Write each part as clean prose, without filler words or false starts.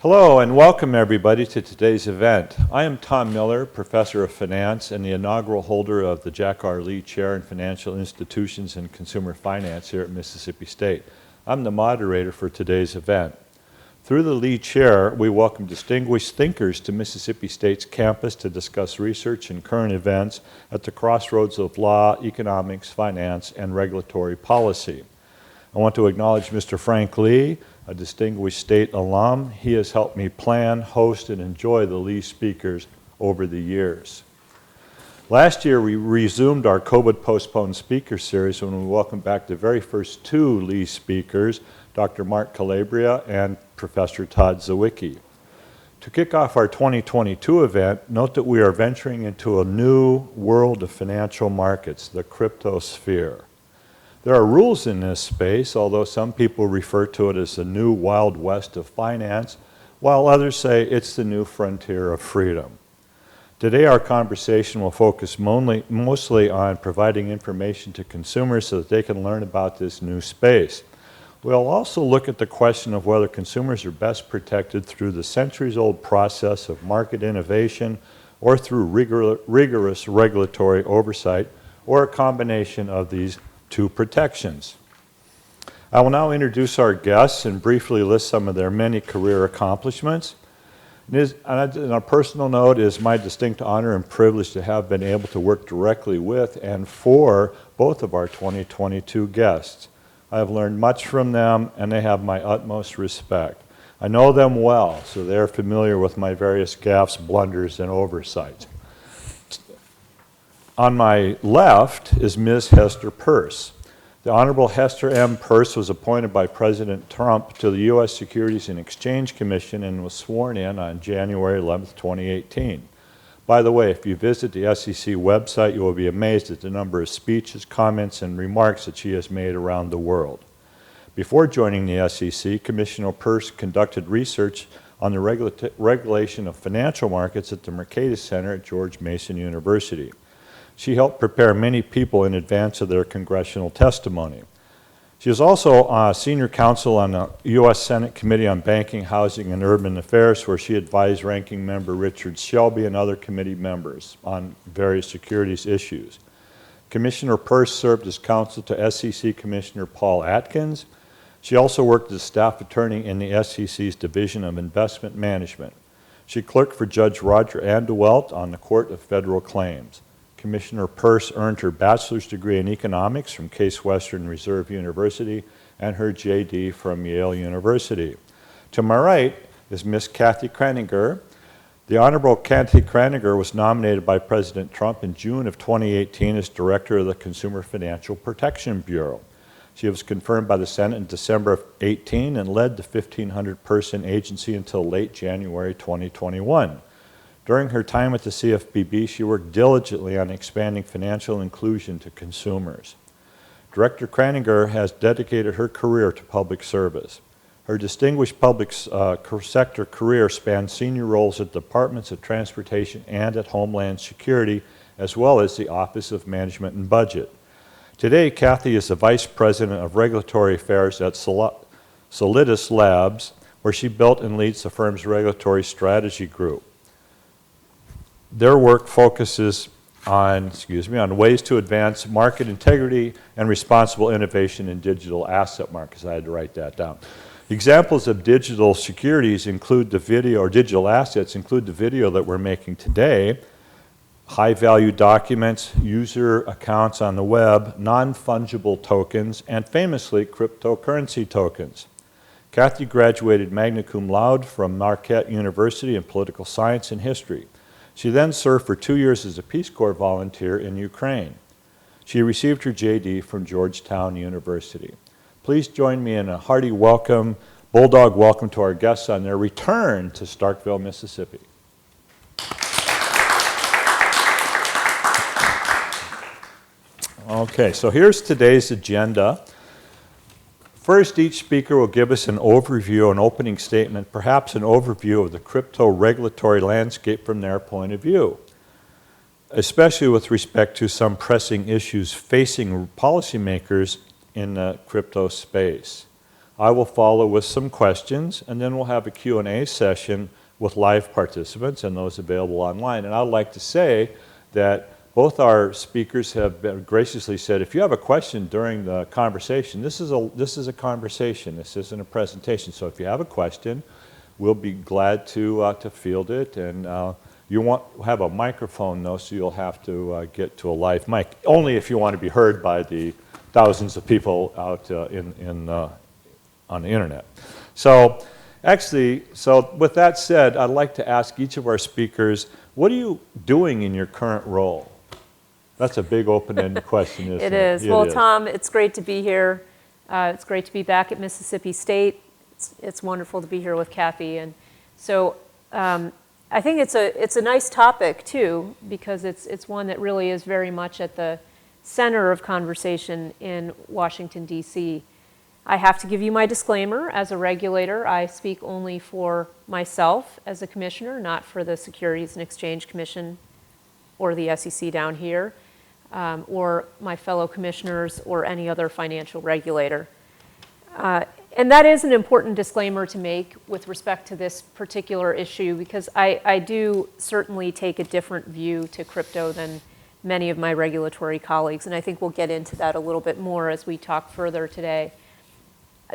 Hello and welcome everybody to today's event. I am Tom Miller, Professor of Finance and the inaugural holder of the Jack R. Lee Chair in Financial Institutions and Consumer Finance here at Mississippi State. I'm the moderator for today's event. Through the Lee Chair, we welcome distinguished thinkers to Mississippi State's campus to discuss research and current events at the crossroads of law, economics, finance, and regulatory policy. I want to acknowledge Mr. Frank Lee, a distinguished state alum. He has helped me plan, host, and enjoy the Lee speakers over the years. Last year, we resumed our COVID-postponed speaker series when we welcomed back the very first two Lee speakers, Dr. Mark Calabria and Professor Todd Zawicki. To kick off our 2022 event, note that we are venturing into a new world of financial markets, the crypto sphere. There are rules in this space, although some people refer to it as the new Wild West of finance, while others say it's the new frontier of freedom. Today our conversation will focus mostly on providing information to consumers so that they can learn about this new space. We'll also look at the question of whether consumers are best protected through the centuries-old process of market innovation or through rigorous regulatory oversight, or a combination of these two protections. I will now introduce our guests and briefly list some of their many career accomplishments. On a personal note, it is my distinct honor and privilege to have been able to work directly with and for both of our 2022 guests. I have learned much from them and they have my utmost respect. I know them well, so they're familiar with my various gaffes, blunders, and oversights. On my left is Ms. Hester Peirce. The Honorable Hester M. Peirce was appointed by President Trump to the U.S. Securities and Exchange Commission and was sworn in on January 11, 2018. By the way, if you visit the SEC website, you will be amazed at the number of speeches, comments, and remarks that she has made around the world. Before joining the SEC, Commissioner Peirce conducted research on the regulation of financial markets at the Mercatus Center at George Mason University. She helped prepare many people in advance of their congressional testimony. She is also senior counsel on the U.S. Senate Committee on Banking, Housing, and Urban Affairs, where she advised Ranking Member Richard Shelby and other committee members on various securities issues. Commissioner Peirce served as counsel to SEC Commissioner Paul Atkins. She also worked as staff attorney in the SEC's Division of Investment Management. She clerked for Judge Roger Andewelt on the Court of Federal Claims. Commissioner Peirce earned her bachelor's degree in economics from Case Western Reserve University and her JD from Yale University. To my right is Ms. Kathy Kranginer. The Honorable Kathy Kranginer was nominated by President Trump in June of 2018 as Director of the Consumer Financial Protection Bureau. She was confirmed by the Senate in December of 2018 and led the 1,500-person agency until late January 2021. During her time at the CFPB, she worked diligently on expanding financial inclusion to consumers. Director Kranginer has dedicated her career to public service. Her distinguished public sector career spans senior roles at departments of transportation and at Homeland Security, as well as the Office of Management and Budget. Today, Kathy is the Vice President of Regulatory Affairs at Solidus Labs, where she built and leads the firm's regulatory strategy group. Their work focuses on ways to advance market integrity and responsible innovation in digital asset markets. I had to write that down. Examples of digital securities include the video, or digital assets include the video that we're making today, high-value documents, user accounts on the web, non-fungible tokens, and famously, cryptocurrency tokens. Kathy graduated magna cum laude from Marquette University in political science and history. She then served for 2 years as a Peace Corps volunteer in Ukraine. She received her JD from Georgetown University. Please join me in a hearty welcome, bulldog welcome to our guests on their return to Starkville, Mississippi. Okay, so here's today's agenda. First, each speaker will give us an overview, an opening statement, perhaps an overview of the crypto regulatory landscape from their point of view, especially with respect to some pressing issues facing policymakers in the crypto space. I will follow with some questions, and then we'll have a Q&A session with live participants and those available online. And I'd like to say that both our speakers have graciously said, if you have a question during the conversation, this is a conversation, this isn't a presentation. So if you have a question, we'll be glad to field it. And you won't have a microphone though, so you'll have to get to a live mic, only if you want to be heard by the thousands of people out on the internet. So actually, with that said, I'd like to ask each of our speakers, what are you doing in your current role? That's a big open-ended question, isn't it? It is. Well, Tom, it's great to be here. It's great to be back at Mississippi State. It's wonderful to be here with Kathy. And so I think it's a nice topic, too, because it's one that really is very much at the center of conversation in Washington, D.C. I have to give you my disclaimer. As a regulator, I speak only for myself as a commissioner, not for the Securities and Exchange Commission or the SEC down here, or my fellow commissioners or any other financial regulator. And that is an important disclaimer to make with respect to this particular issue, because I do certainly take a different view to crypto than many of my regulatory colleagues, and I think we'll get into that a little bit more as we talk further today.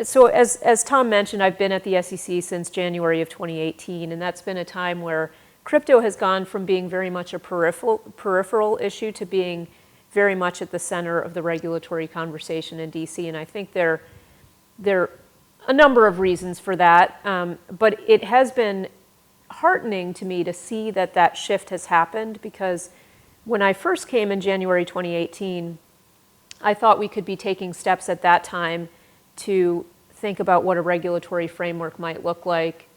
So as Tom mentioned, I've been at the SEC since January of 2018, and that's been a time where crypto has gone from being very much a peripheral issue to being very much at the center of the regulatory conversation in DC, and I think there are a number of reasons for that, but it has been heartening to me to see that shift has happened, because when I first came in January 2018, I thought we could be taking steps at that time to think about what a regulatory framework might look like,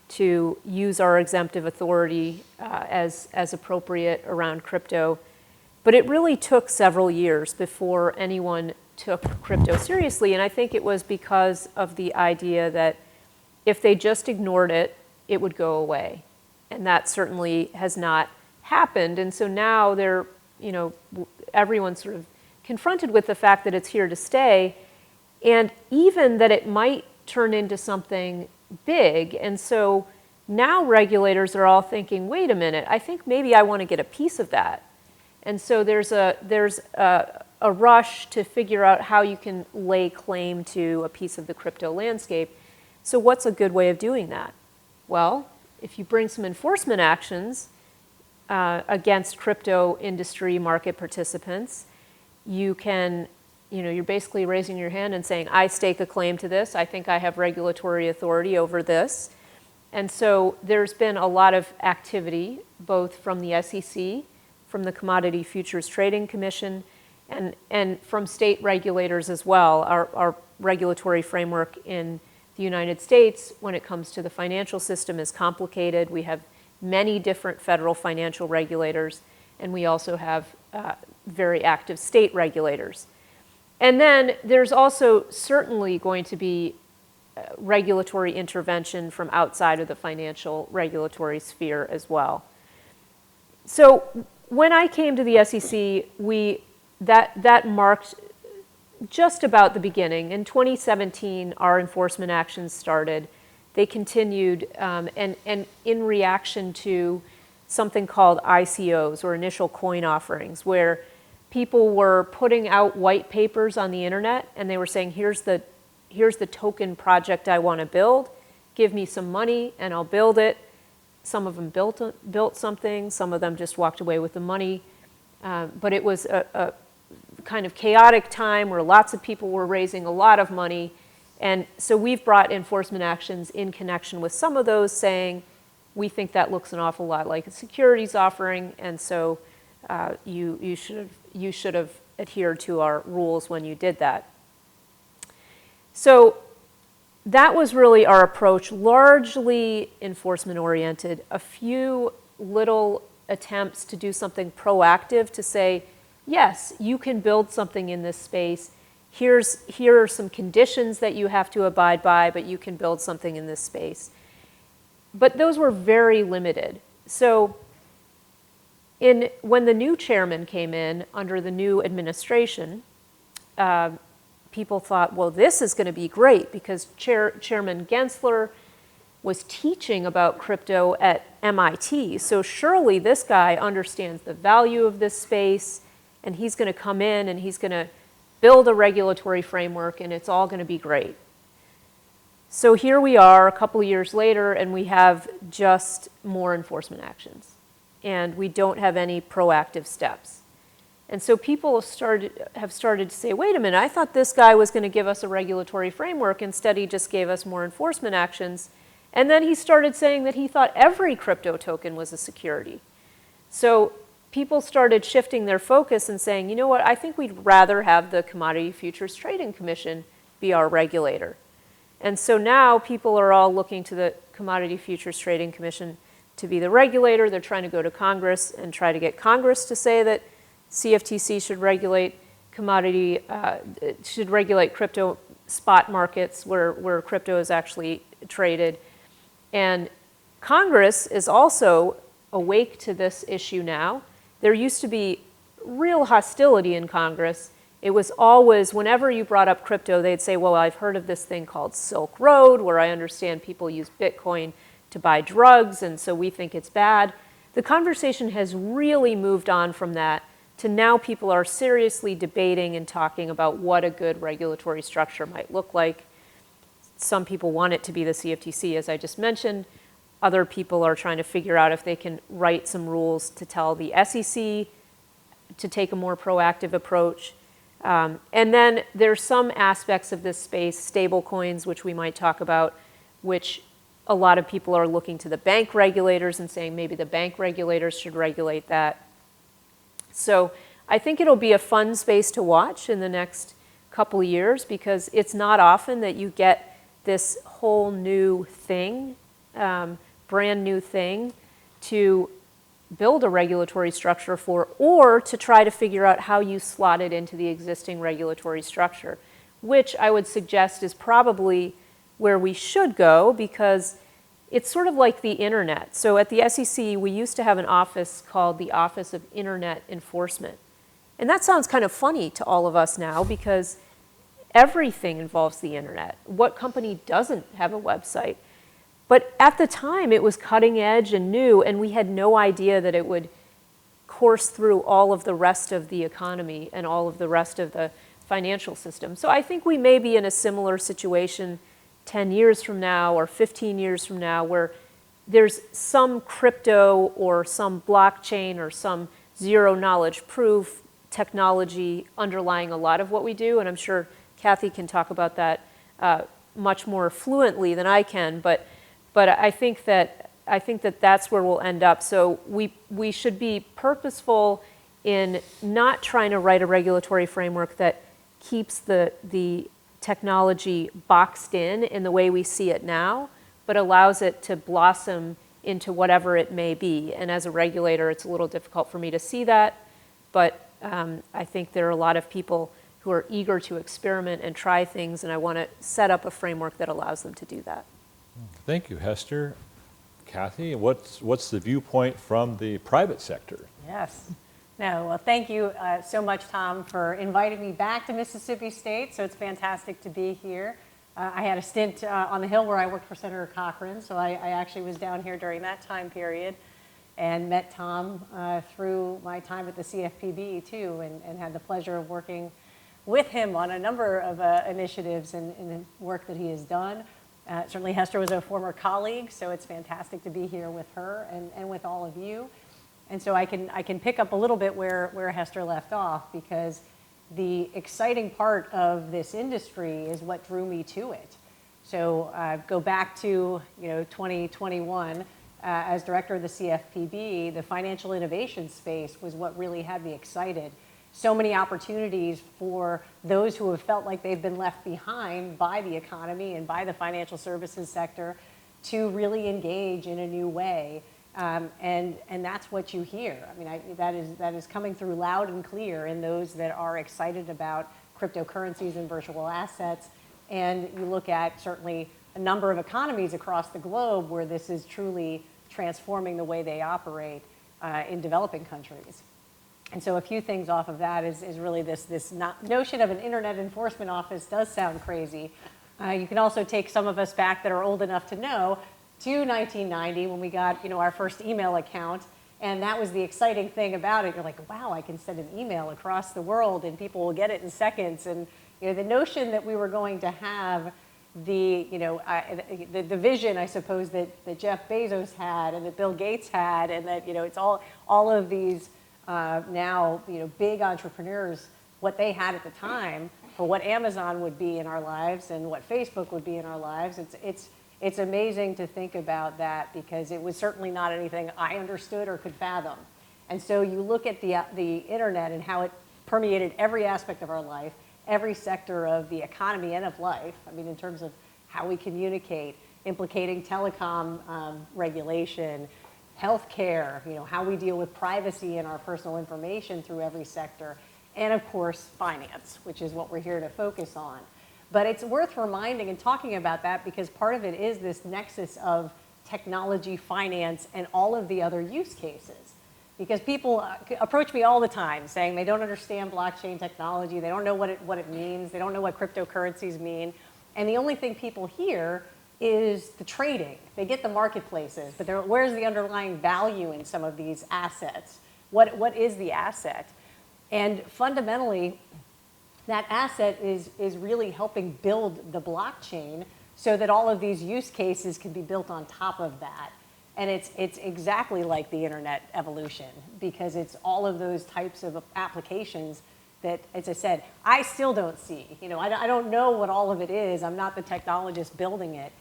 to use our exemptive authority as appropriate around crypto. But it really took several years before anyone took crypto seriously, and I think it was because of the idea that if they just ignored it, it would go away. And that certainly has not happened, and so now everyone's sort of confronted with the fact that it's here to stay, and even that it might turn into something big. And so now regulators are all thinking, wait a minute, I think maybe I want to get a piece of that. And so there's a rush to figure out how you can lay claim to a piece of the crypto landscape. So what's a good way of doing that? Well, if you bring some enforcement actions against crypto industry market participants, you can, you're basically raising your hand and saying, I stake a claim to this. I think I have regulatory authority over this. And so there's been a lot of activity, both from the SEC, from the Commodity Futures Trading Commission, and from state regulators as well. Our regulatory framework in the United States, when it comes to the financial system, is complicated. We have many different federal financial regulators, and we also have very active state regulators. And then there's also certainly going to be regulatory intervention from outside of the financial regulatory sphere as well. So when I came to the SEC, that marked just about the beginning. In 2017, our enforcement actions started. They continued, and in reaction to something called ICOs, or initial coin offerings, where people were putting out white papers on the internet, and they were saying, here's the token project I want to build. Give me some money, and I'll build it. Some of them built something. Some of them just walked away with the money. But it was a kind of chaotic time where lots of people were raising a lot of money. And so we've brought enforcement actions in connection with some of those, saying, we think that looks an awful lot like a securities offering, and so you should have adhered to our rules when you did that. So that was really our approach, largely enforcement-oriented. A few little attempts to do something proactive, to say, yes, you can build something in this space. Here are some conditions that you have to abide by, but you can build something in this space. But those were very limited. So when the new chairman came in under the new administration, people thought, well, this is going to be great because Chairman Gensler was teaching about crypto at MIT. So surely this guy understands the value of this space, and he's going to come in and he's going to build a regulatory framework, and it's all going to be great. So here we are a couple of years later, and we have just more enforcement actions. And we don't have any proactive steps. And so people have started to say, wait a minute, I thought this guy was going to give us a regulatory framework. Instead, he just gave us more enforcement actions. And then he started saying that he thought every crypto token was a security. So people started shifting their focus and saying, you know what, I think we'd rather have the Commodity Futures Trading Commission be our regulator. And so now people are all looking to the Commodity Futures Trading Commission to be the regulator. They're trying to go to Congress and try to get Congress to say that CFTC should regulate should regulate crypto spot markets where crypto is actually traded. And Congress is also awake to this issue now. There used to be real hostility in Congress. It was always, whenever you brought up crypto, they'd say, well, I've heard of this thing called Silk Road, where I understand people use Bitcoin to buy drugs, and so we think it's bad. The conversation has really moved on from that to now people are seriously debating and talking about what a good regulatory structure might look like. Some people want it to be the CFTC, as I just mentioned. Other people are trying to figure out if they can write some rules to tell the SEC to take a more proactive approach. And then there's some aspects of this space, stable coins, which we might talk about, which a lot of people are looking to the bank regulators and saying maybe the bank regulators should regulate that. So I think it'll be a fun space to watch in the next couple of years because it's not often that you get this whole new thing, brand new thing to build a regulatory structure for, or to try to figure out how you slot it into the existing regulatory structure, which I would suggest is probably where we should go because it's sort of like the internet. So at the SEC, we used to have an office called the Office of Internet Enforcement. And that sounds kind of funny to all of us now because everything involves the internet. What company doesn't have a website? But at the time, it was cutting edge and new, and we had no idea that it would course through all of the rest of the economy and all of the rest of the financial system. So I think we may be in a similar situation 10 years from now or 15 years from now where there's some crypto or some blockchain or some zero knowledge proof technology underlying a lot of what we do. And I'm sure Kathy can talk about that much more fluently than I can. But I think that that's where we'll end up. So we should be purposeful in not trying to write a regulatory framework that keeps the technology boxed in the way we see it now, but allows it to blossom into whatever it may be. And as a regulator, it's a little difficult for me to see that, but I think there are a lot of people who are eager to experiment and try things, and I want to set up a framework that allows them to do that. Thank you, Hester. Kathy, what's the viewpoint from the private sector? Yes. No, well, thank you so much, Tom, for inviting me back to Mississippi State. So it's fantastic to be here. I had a stint on the Hill where I worked for Senator Cochran, so I actually was down here during that time period and met Tom through my time at the CFPB, too, and had the pleasure of working with him on a number of initiatives and work that he has done. Certainly, Hester was a former colleague, so it's fantastic to be here with her and with all of you. And so I can pick up a little bit where Hester left off, because the exciting part of this industry is what drew me to it. So go back to 2021 as director of the CFPB, the financial innovation space was what really had me excited. So many opportunities for those who have felt like they've been left behind by the economy and by the financial services sector to really engage in a new way. And that's what you hear. I mean, that is coming through loud and clear in those that are excited about cryptocurrencies and virtual assets. And you look at certainly a number of economies across the globe where this is truly transforming the way they operate in developing countries. And so a few things off of that is really this notion of an internet enforcement office does sound crazy. You can also take some of us back that are old enough to know to 1990 when we got our first email account. And that was the exciting thing about it. You're like, wow, I can send an email across the world and people will get it in seconds. And the notion that we were going to have the vision, I suppose, that Jeff Bezos had and that Bill Gates had, and that it's all of these now big entrepreneurs, what they had at the time for what Amazon would be in our lives and what Facebook would be in our lives. It's amazing to think about that, because it was certainly not anything I understood or could fathom. And so you look at the internet and how it permeated every aspect of our life, every sector of the economy and of life. I mean, in terms of how we communicate, implicating telecom regulation, healthcare, how we deal with privacy and our personal information through every sector, and of course, finance, which is what we're here to focus on. But it's worth reminding and talking about that, because part of it is this nexus of technology, finance, and all of the other use cases. Because people approach me all the time saying they don't understand blockchain technology, they don't know what it means, they don't know what cryptocurrencies mean, and the only thing people hear is the trading. They get the marketplaces, but where's the underlying value in some of these assets? What is the asset? And fundamentally, that asset is really helping build the blockchain so that all of these use cases can be built on top of that. And it's exactly like the internet evolution, because it's all of those types of applications that, as I said, I still don't see. I don't know what all of it is. I'm not the technologist building it.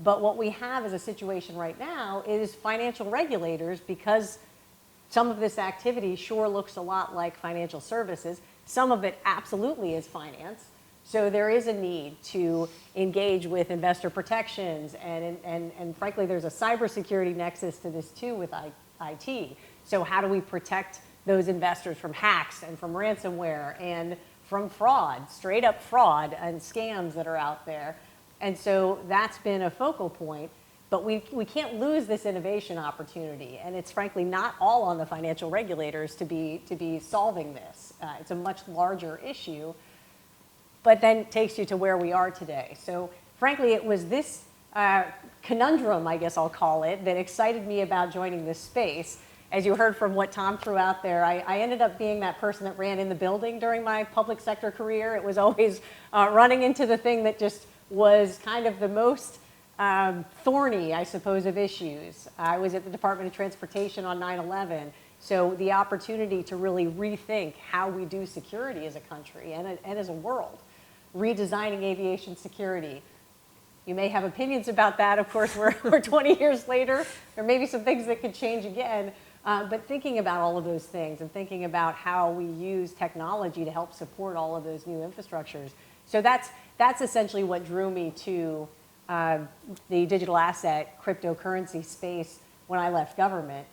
But what we have as a situation right now is financial regulators, because some of this activity sure looks a lot like financial services. Some of it absolutely is finance. So there is a need to engage with investor protections, and frankly, there's a cybersecurity nexus to this too with IT. So how do we protect those investors from hacks and from ransomware and from fraud, straight up fraud and scams that are out there? And so that's been a focal point, but we can't lose this innovation opportunity. And it's frankly not all on the financial regulators to be solving this. It's a much larger issue, but then takes you to where we are today. So frankly, it was this conundrum, I guess I'll call it, that excited me about joining this space. As you heard from what Tom threw out there, I ended up being that person that ran in the building during my public sector career. It was always running into the thing that just was kind of the most thorny, I suppose, of issues. I was at the Department of Transportation on 9/11, so the opportunity to really rethink how we do security as a country and as a world, redesigning aviation security. You may have opinions about that. Of course, we're 20 years later. There may be some things that could change again, but thinking about all of those things and thinking about how we use technology to help support all of those new infrastructures. So that's essentially what drew me to the digital asset cryptocurrency space when I left government,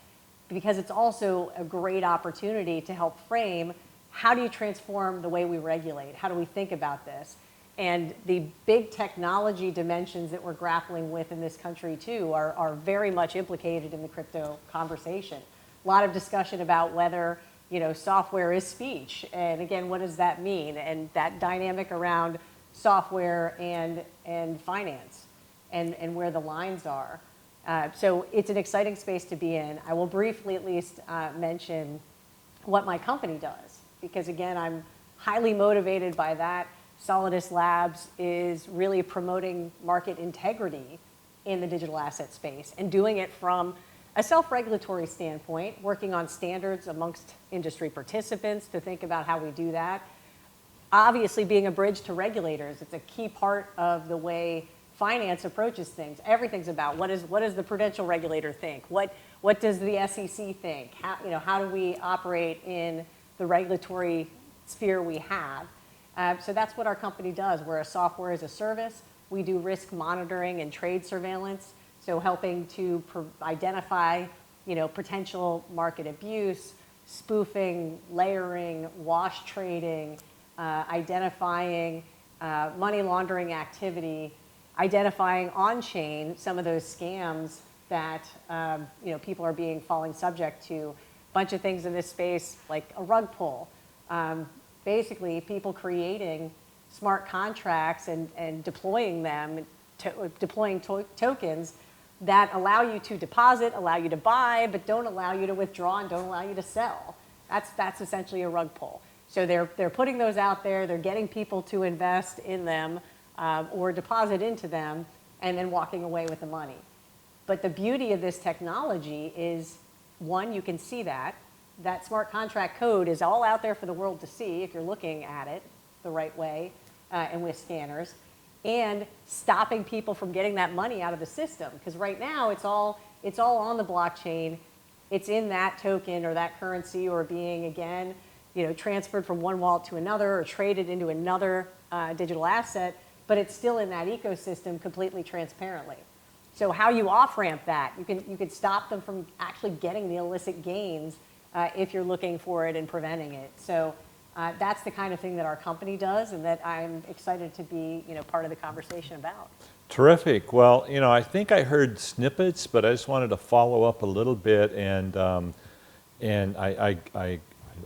because it's also a great opportunity to help frame how do you transform the way we regulate? How do we think about this? And the big technology dimensions that we're grappling with in this country too are very much implicated in the crypto conversation. A lot of discussion about whether software is speech, and again, what does that mean? And that dynamic around software and finance, and where the lines are. So it's an exciting space to be in. I will briefly at least mention what my company does, because again, I'm highly motivated by that. Solidus Labs is really promoting market integrity in the digital asset space, and doing it from a self-regulatory standpoint, working on standards amongst industry participants to think about how we do that. Obviously, being a bridge to regulators, it's a key part of the way finance approaches things. Everything's about what does the prudential regulator think? What does the SEC think? How do we operate in the regulatory sphere we have? So that's what our company does. We're a software as a service. We do risk monitoring and trade surveillance, so helping to identify potential market abuse, spoofing, layering, wash trading, identifying money laundering activity, identifying on-chain some of those scams that people are falling subject to. bunch of things in this space like a rug pull. Basically, people creating smart contracts and deploying them, deploying tokens that allow you to deposit, allow you to buy, but don't allow you to withdraw and don't allow you to sell. That's essentially a rug pull. So they're putting those out there, they're getting people to invest in them or deposit into them, and then walking away with the money. But the beauty of this technology is, one, you can see that. That smart contract code is all out there for the world to see if you're looking at it the right way and with scanners, and stopping people from getting that money out of the system. Because right now it's all on the blockchain. It's in that token or that currency, or being, again, transferred from one wallet to another or traded into another digital asset, but it's still in that ecosystem completely transparently. So how you off-ramp that, you can stop them from actually getting the illicit gains if you're looking for it and preventing it. So that's the kind of thing that our company does, and that I'm excited to be part of the conversation about. Terrific. Well, I think I heard snippets, but I just wanted to follow up a little bit, and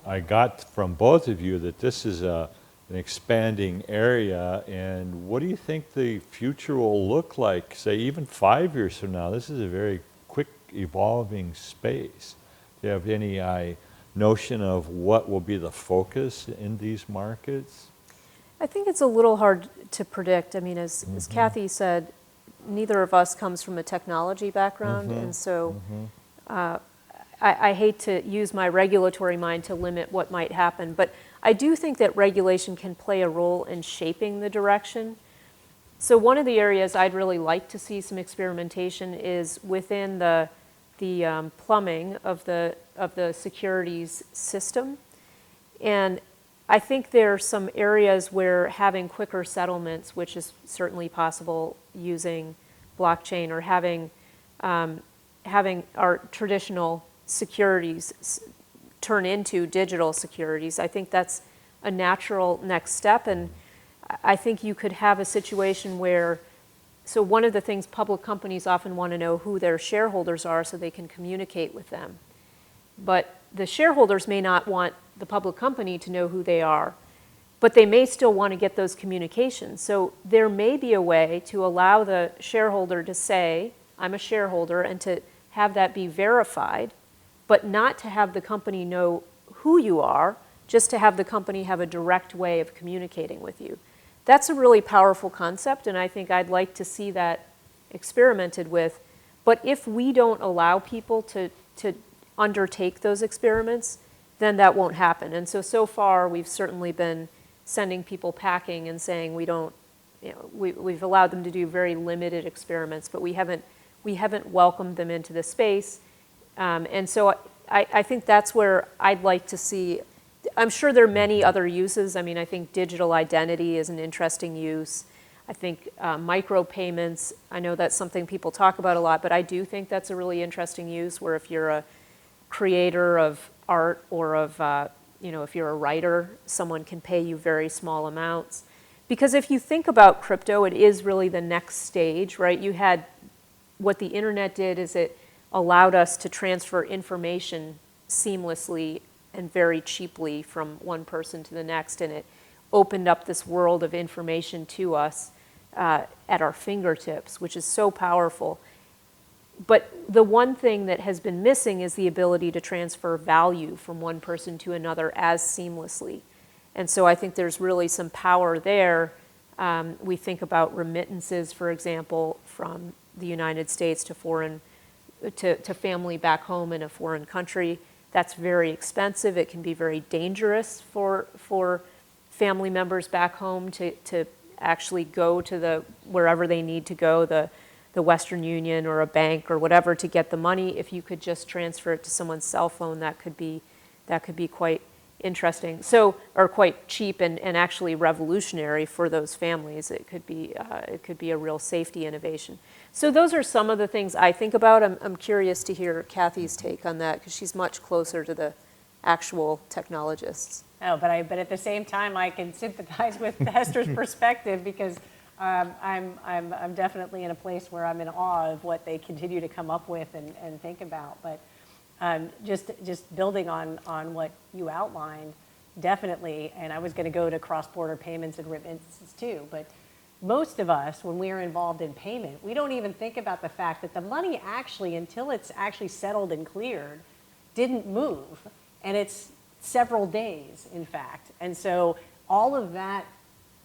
I got from both of you that this is an expanding area. And what do you think the future will look like, say, even 5 years from now? This is a very quick evolving space. Do you have any notion of what will be the focus in these markets? I think it's a little hard to predict. I mean, as Kathy said, neither of us comes from a technology background, and so I hate to use my regulatory mind to limit what might happen, but I do think that regulation can play a role in shaping the direction. So one of the areas I'd really like to see some experimentation is within the plumbing of the securities system. And I think there are some areas where having quicker settlements, which is certainly possible using blockchain, or having our traditional securities turn into digital securities, I think that's a natural next step. And I think you could have a situation where, so one of the things public companies often want to know who their shareholders are so they can communicate with them. But the shareholders may not want the public company to know who they are, but they may still want to get those communications. So there may be a way to allow the shareholder to say, I'm a shareholder, and to have that be verified, but not to have the company know who you are, just to have the company have a direct way of communicating with you. That's a really powerful concept, and I think I'd like to see that experimented with. But if we don't allow people to undertake those experiments, then that won't happen. And so far, we've certainly been sending people packing and saying we don't, we've allowed them to do very limited experiments, but we haven't welcomed them into the space. And so I think that's where I'd like to see. I'm sure there are many other uses. I mean, I think digital identity is an interesting use. I think micropayments, I know that's something people talk about a lot, but I do think that's a really interesting use, where if you're a creator of art, or of, if you're a writer, someone can pay you very small amounts. Because if you think about crypto, it is really the next stage, right? You had, what the internet did is it allowed us to transfer information seamlessly and very cheaply from one person to the next, and it opened up this world of information to us at our fingertips, which is so powerful. But the one thing that has been missing is the ability to transfer value from one person to another as seamlessly. And so I think there's really some power there. We think about remittances, for example, from the United States to family back home in a foreign country. That's very expensive. It can be very dangerous for family members back home to actually go to wherever they need to go, the Western Union or a bank or whatever, to get the money. If you could just transfer it to someone's cell phone, that could be quite interesting. Or quite cheap and actually revolutionary for those families. It could be a real safety innovation. So those are some of the things I think about. I'm curious to hear Kathy's take on that, because she's much closer to the actual technologists. Oh, but at the same time, I can sympathize with Hester's perspective, because I'm definitely in a place where I'm in awe of what they continue to come up with and think about. But Just building on what you outlined, definitely, and I was going to go to cross-border payments and remittances too, but most of us, when we are involved in payment, we don't even think about the fact that the money actually, until it's actually settled and cleared, didn't move, and it's several days, in fact. And so all of that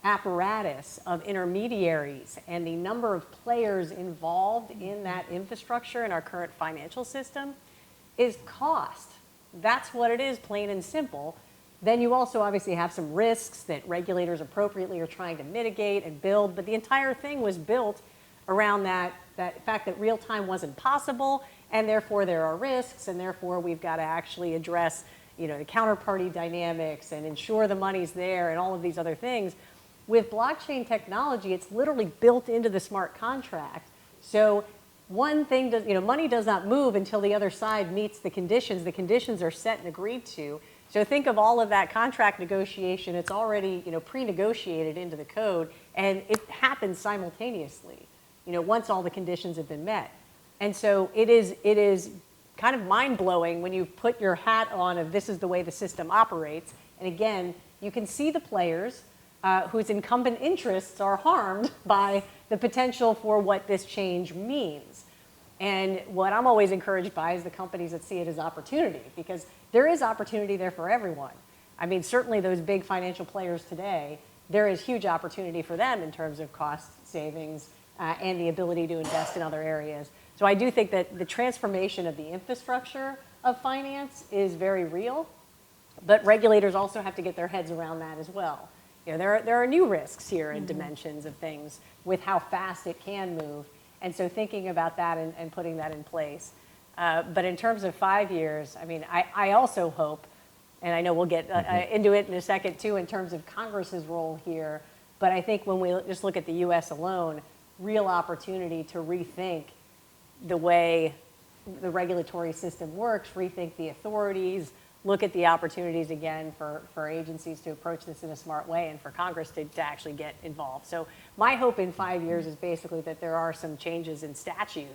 apparatus of intermediaries and the number of players involved in that infrastructure in our current financial system is cost. That's what it is, plain and simple. Then you also obviously have some risks that regulators appropriately are trying to mitigate and build, but the entire thing was built around that fact that real time wasn't possible, and therefore there are risks, and therefore we've got to actually address, the counterparty dynamics and ensure the money's there and all of these other things. With blockchain technology, it's literally built into the smart contract. So one thing does, money does not move until the other side meets the conditions. The conditions are set and agreed to. So think of all of that contract negotiation. It's already, pre-negotiated into the code, and it happens simultaneously, once all the conditions have been met. And so it is kind of mind-blowing when you put your hat on of this is the way the system operates. And again, you can see the players whose incumbent interests are harmed by the potential for what this change means. And what I'm always encouraged by is the companies that see it as opportunity, because there is opportunity there for everyone. I mean, certainly those big financial players today, there is huge opportunity for them in terms of cost savings and the ability to invest in other areas. So I do think that the transformation of the infrastructure of finance is very real, but regulators also have to get their heads around that as well. There are new risks here and dimensions of things with how fast it can move. And so thinking about that and putting that in place. But in terms of 5 years, I mean, I also hope, and I know we'll get into it in a second too, in terms of Congress's role here, but I think when we just look at the US alone, real opportunity to rethink the way the regulatory system works, rethink the authorities, look at the opportunities again for agencies to approach this in a smart way and for Congress to actually get involved. So my hope in 5 years is basically that there are some changes in statute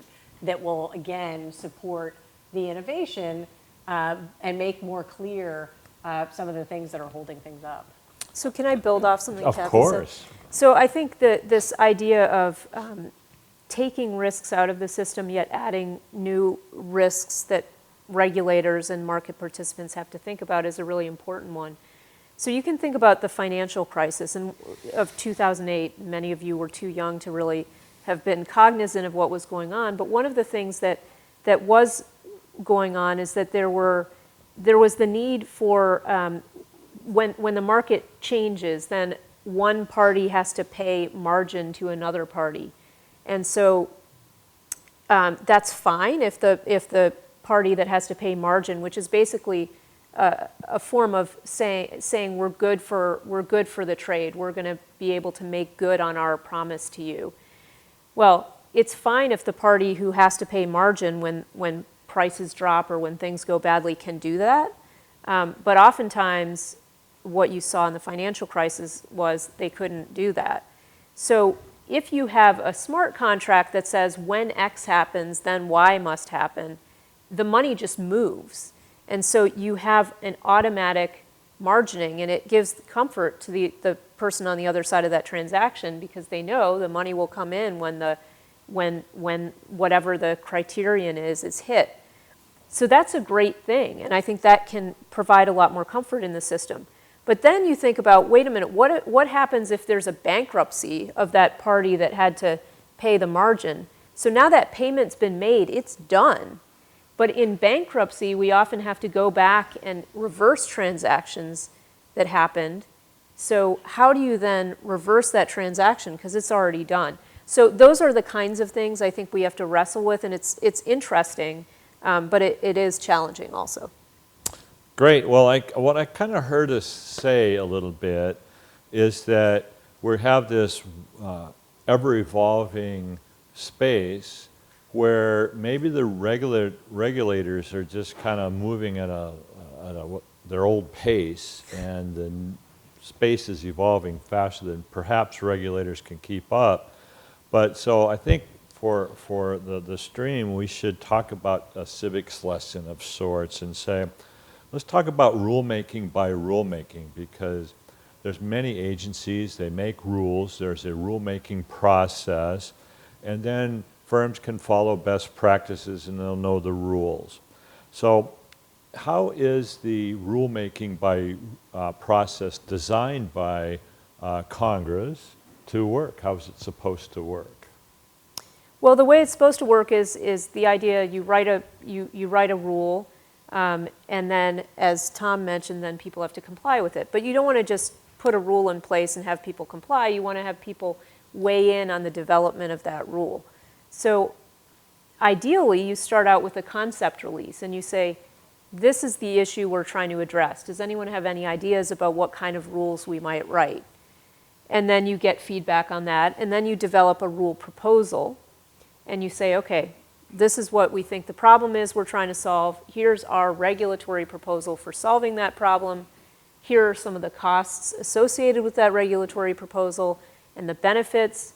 that will, again, support the innovation and make more clear some of the things that are holding things up. So can I build off something Of Kathy said? course. So I think that this idea of taking risks out of the system, yet adding new risks that regulators and market participants have to think about is a really important one. So you can think about the financial crisis of 2008. Many of you were too young to really have been cognizant of what was going on. But one of the things that was going on is that there was the need for, when the market changes, then one party has to pay margin to another party. And so that's fine if the party that has to pay margin, which is basically a form of saying we're good for the trade. We're going to be able to make good on our promise to you. Well, it's fine if the party who has to pay margin when prices drop or when things go badly can do that. But oftentimes, what you saw in the financial crisis was they couldn't do that. So if you have a smart contract that says when X happens, then Y must happen, the money just moves. And so you have an automatic margining, and it gives comfort to the person on the other side of that transaction because they know the money will come in when whatever the criterion is hit. So that's a great thing, and I think that can provide a lot more comfort in the system. But then you think about, wait a minute, what happens if there's a bankruptcy of that party that had to pay the margin? So now that payment's been made, it's done. But in bankruptcy, we often have to go back and reverse transactions that happened. So how do you then reverse that transaction? Because it's already done. So those are the kinds of things I think we have to wrestle with, and it's interesting, but it is challenging also. Great. Well, what I kind of heard us say a little bit is that we have this ever-evolving space where maybe the regulators are just kind of moving at their old pace, and the space is evolving faster than perhaps regulators can keep up. But so I think for the stream, we should talk about a civics lesson of sorts and say, let's talk about rulemaking by rulemaking, because there's many agencies, they make rules, there's a rulemaking process, and then firms can follow best practices and they'll know the rules. So how is the rulemaking by process designed by Congress to work? How is it supposed to work? Well, the way it's supposed to work is the idea you write a rule, and then, as Tom mentioned, then people have to comply with it. But you don't want to just put a rule in place and have people comply. You want to have people weigh in on the development of that rule. So ideally, you start out with a concept release and you say, this is the issue we're trying to address. Does anyone have any ideas about what kind of rules we might write? And then you get feedback on that, and then you develop a rule proposal, and you say, okay, this is what we think the problem is we're trying to solve. Here's our regulatory proposal for solving that problem. Here are some of the costs associated with that regulatory proposal and the benefits.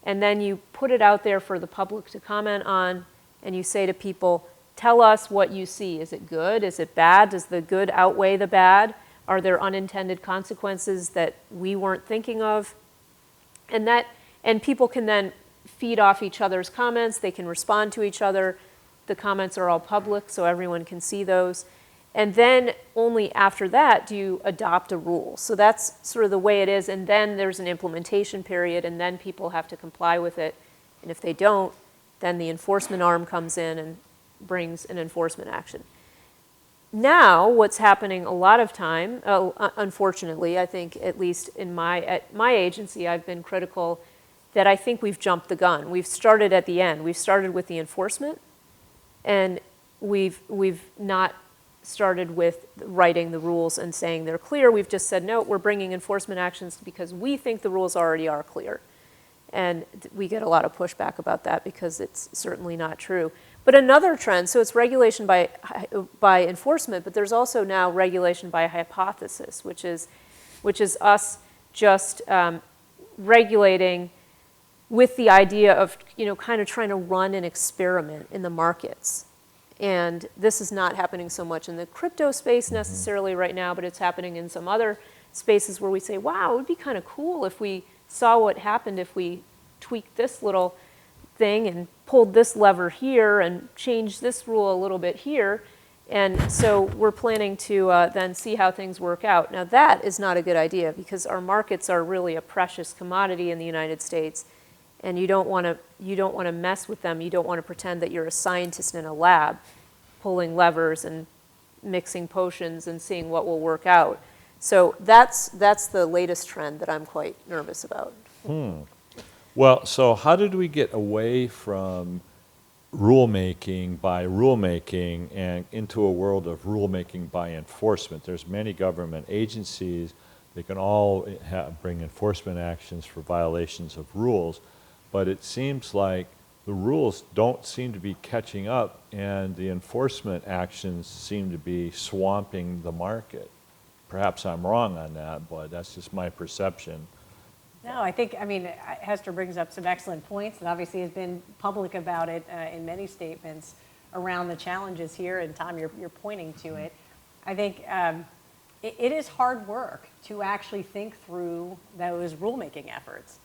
And then you put it out there for the public to comment on, and you say to people, tell us what you see. Is it good? Is it bad? Does the good outweigh the bad? Are there unintended consequences that we weren't thinking of? And people can then feed off each other's comments. They can respond to each other. The comments are all public, so everyone can see those. And then only after that do you adopt a rule. So that's sort of the way it is. And then there's an implementation period, and then people have to comply with it. And if they don't, then the enforcement arm comes in and brings an enforcement action. Now, what's happening a lot of time, unfortunately, I think at least at my agency, I've been critical that I think we've jumped the gun. We've started at the end. We've started with the enforcement, and we've not started with writing the rules and saying they're clear. We've just said, no, we're bringing enforcement actions because we think the rules already are clear. And we get a lot of pushback about that because it's certainly not true. But another trend, so it's regulation by enforcement, but there's also now regulation by hypothesis, which is us just regulating with the idea of, kind of trying to run an experiment in the markets. And this is not happening so much in the crypto space necessarily right now, but it's happening in some other spaces where we say, wow, it would be kind of cool if we saw what happened if we tweaked this little thing and pulled this lever here and changed this rule a little bit here. And so we're planning to then see how things work out. Now that is not a good idea because our markets are really a precious commodity in the United States, and you don't want to mess with them. You don't want to pretend that you're a scientist in a lab pulling levers and mixing potions and seeing what will work out. So that's the latest trend that I'm quite nervous about. Well, so how did we get away from rulemaking by rulemaking and into a world of rulemaking by enforcement? There's many government agencies. They can all bring enforcement actions for violations of rules, but it seems like the rules don't seem to be catching up and the enforcement actions seem to be swamping the market. Perhaps I'm wrong on that, but that's just my perception. No, Hester brings up some excellent points and obviously has been public about it in many statements around the challenges here, and Tom, you're pointing to it. I think it is hard work to actually think through those rulemaking efforts.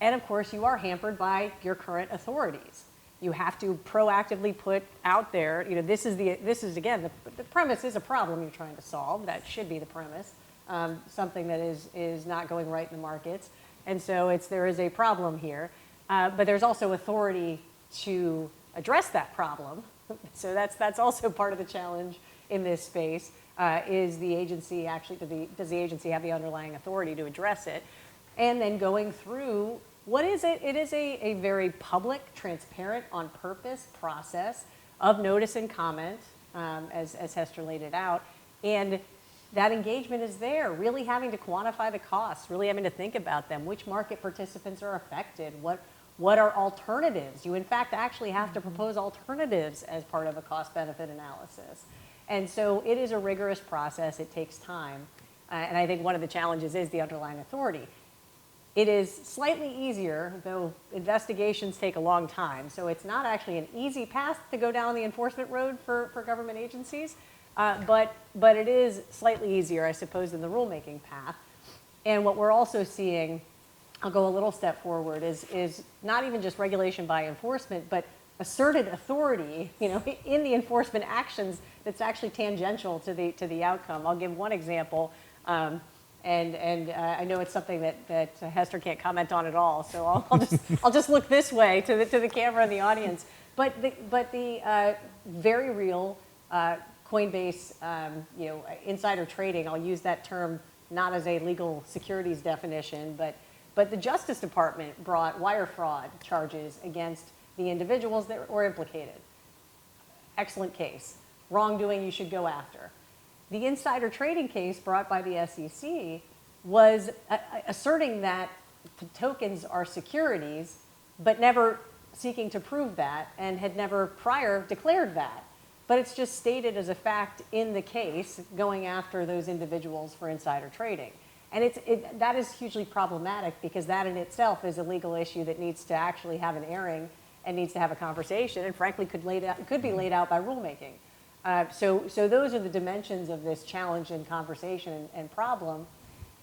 And of course, you are hampered by your current authorities. You have to proactively put out there, this is again, the premise is a problem you're trying to solve. That should be the premise, something that is not going right in the markets. And so there is a problem here. But there's also authority to address that problem. So that's also part of the challenge in this space, is the agency actually, does the agency have the underlying authority to address it? And then going through, what is it? It is a very public, transparent, on purpose process of notice and comment, as Hester laid it out. And that engagement is there, really having to quantify the costs, really having to think about them. Which market participants are affected? What are alternatives? You, in fact, actually have to propose alternatives as part of a cost-benefit analysis. And so it is a rigorous process. It takes time. And I think one of the challenges is the underlying authority. It is slightly easier, though investigations take a long time. So it's not actually an easy path to go down the enforcement road for government agencies, but it is slightly easier, I suppose, than the rulemaking path. And what we're also seeing, I'll go a little step forward, is not even just regulation by enforcement, but asserted authority, in the enforcement actions that's actually tangential to the outcome. I'll give one example. And I know it's something that Hester can't comment on at all, so I'll just look this way to the camera and the audience. But the very real Coinbase, insider trading. I'll use that term not as a legal securities definition, but the Justice Department brought wire fraud charges against the individuals that were implicated. Excellent case. Wrongdoing you should go after. The insider trading case brought by the SEC was asserting that tokens are securities, but never seeking to prove that, and had never prior declared that. But it's just stated as a fact in the case, going after those individuals for insider trading. And that is hugely problematic, because that in itself is a legal issue that needs to actually have an airing and needs to have a conversation, and frankly could be laid out by rulemaking. So those are the dimensions of this challenge and conversation and problem,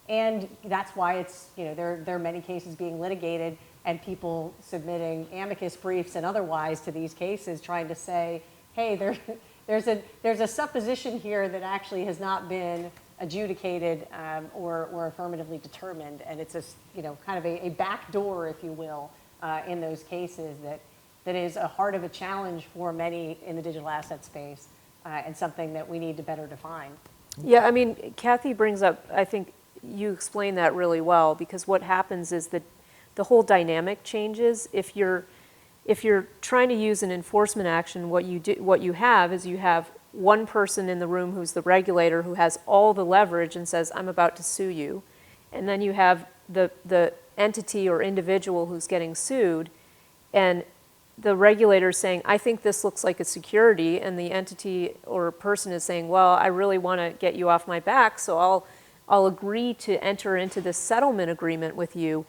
and that's why it's, there are many cases being litigated and people submitting amicus briefs and otherwise to these cases, trying to say, hey, there's a supposition here that actually has not been adjudicated or affirmatively determined, and it's kind of a back door, if you will, in those cases that is a heart of a challenge for many in the digital asset space. And something that we need to better define. Yeah, I mean, Kathy brings up, I think you explain that really well, because what happens is that the whole dynamic changes. If you're trying to use an enforcement action, what you have is one person in the room who's the regulator, who has all the leverage and says, I'm about to sue you. And then you have the entity or individual who's getting sued, and the regulator is saying, I think this looks like a security, and the entity or person is saying, well, I really want to get you off my back, so I'll agree to enter into this settlement agreement with you.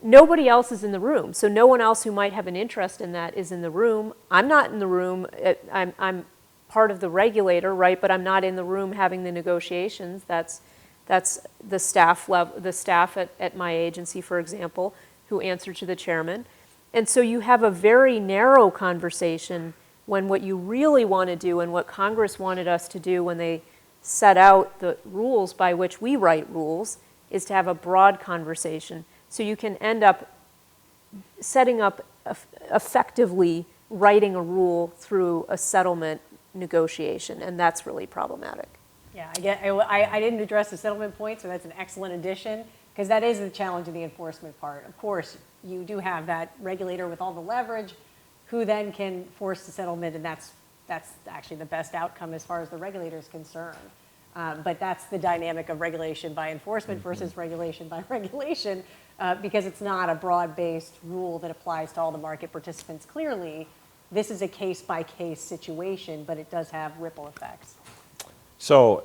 Nobody else is in the room, so no one else who might have an interest in that is in the room. I'm not in the room. I'm part of the regulator, right? But I'm not in the room having the negotiations. That's the staff at my agency, for example, who answer to the chairman. And so you have a very narrow conversation when what you really want to do, and what Congress wanted us to do when they set out the rules by which we write rules, is to have a broad conversation. So you can end up setting up effectively writing a rule through a settlement negotiation, and that's really problematic. Yeah, I didn't address the settlement point, so that's an excellent addition, because that is the challenge of the enforcement part. Of course, you do have that regulator with all the leverage who then can force the settlement, and that's actually the best outcome as far as the regulator is concerned. But that's the dynamic of regulation by enforcement versus regulation by regulation, because it's not a broad-based rule that applies to all the market participants. Clearly, this is a case-by-case situation, but it does have ripple effects. So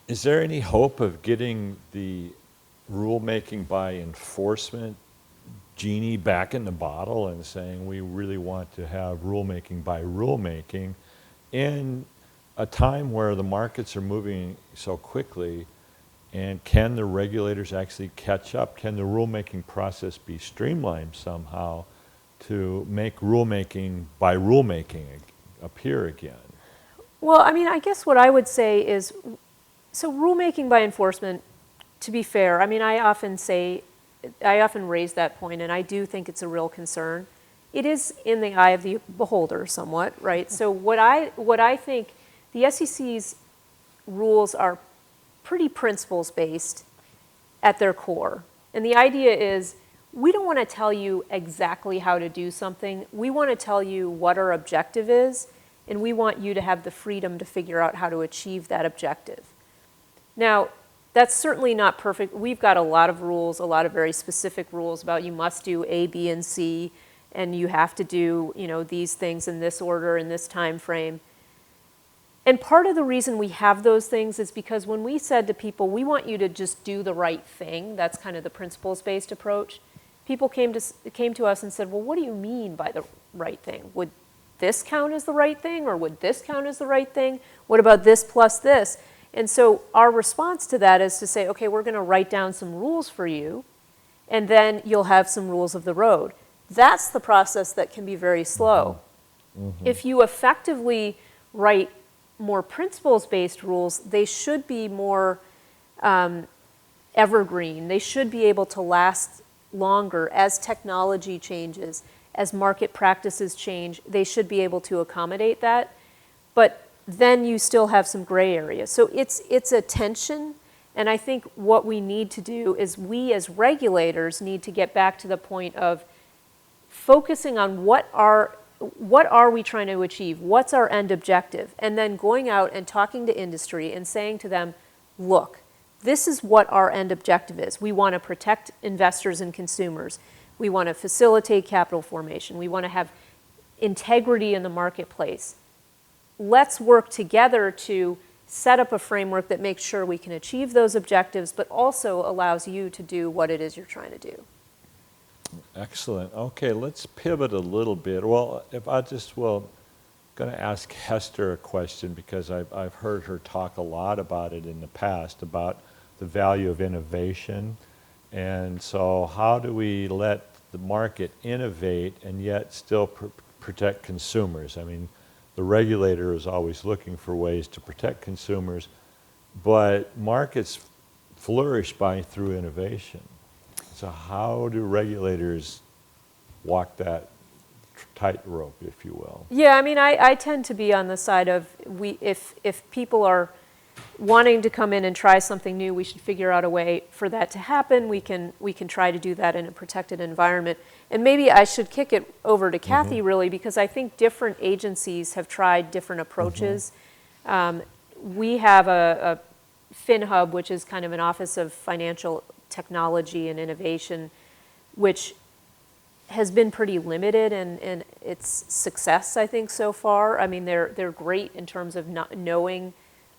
is there any hope of getting the rulemaking by enforcement genie back in the bottle and saying we really want to have rulemaking by rulemaking in a time where the markets are moving so quickly? And can the regulators actually catch up? Can the rulemaking process be streamlined somehow to make rulemaking by rulemaking appear again? Well, I mean, I guess what I would say is, so rulemaking by enforcement, to be fair, I mean, I often raise that point, and I do think it's a real concern. It is in the eye of the beholder somewhat, right? So what I think, the SEC's rules are pretty principles-based at their core. And the idea is, we don't want to tell you exactly how to do something. We want to tell you what our objective is, and we want you to have the freedom to figure out how to achieve that objective. Now, that's certainly not perfect. We've got a lot of rules, a lot of very specific rules about you must do A, B, and C, and you have to do, these things in this order, in this time frame. And part of the reason we have those things is because when we said to people, we want you to just do the right thing, that's kind of the principles-based approach, people came to us and said, well, what do you mean by the right thing? Would this count as the right thing, or would this count as the right thing? What about this plus this? And so our response to that is to say, okay, we're going to write down some rules for you, and then you'll have some rules of the road. That's the process that can be very slow. Mm-hmm. If you effectively write more principles-based rules, they should be more evergreen. They should be able to last longer as technology changes, as market practices change. They should be able to accommodate that. But then you still have some gray areas. So it's a tension, and I think what we need to do is we as regulators need to get back to the point of focusing on what are we trying to achieve? What's our end objective? And then going out and talking to industry and saying to them, look, this is what our end objective is. We want to protect investors and consumers. We want to facilitate capital formation. We want to have integrity in the marketplace. Let's work together to set up a framework that makes sure we can achieve those objectives, but also allows you to do what it is you're trying to do. Excellent. Okay, let's pivot a little bit. Well, if I just, going to ask Hester a question, because I've heard her talk a lot about it in the past, about the value of innovation. And so how do we let the market innovate and yet still protect consumers? I mean, the regulator is always looking for ways to protect consumers, but markets flourish through innovation. So how do regulators walk that tightrope, if you will? Yeah, I mean, I tend to be on the side of if people are wanting to come in and try something new, we should figure out a way for that to happen. We can try to do that in a protected environment. And maybe I should kick it over to Kathy, really, because I think different agencies have tried different approaches. We have a FinHub, which is kind of an Office of Financial Technology and Innovation, which has been pretty limited in its success, I think, so far. I mean, they're great in terms of not knowing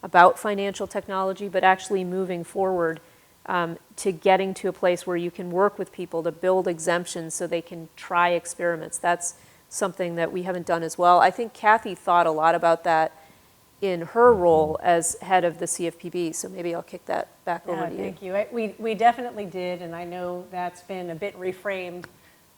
about financial technology, but actually moving forward to getting to a place where you can work with people to build exemptions so they can try experiments. That's something that we haven't done as well. I think Kathy thought a lot about that in her role as head of the CFPB, so maybe I'll kick that back over to you. Thank you. We definitely did, and I know that's been a bit reframed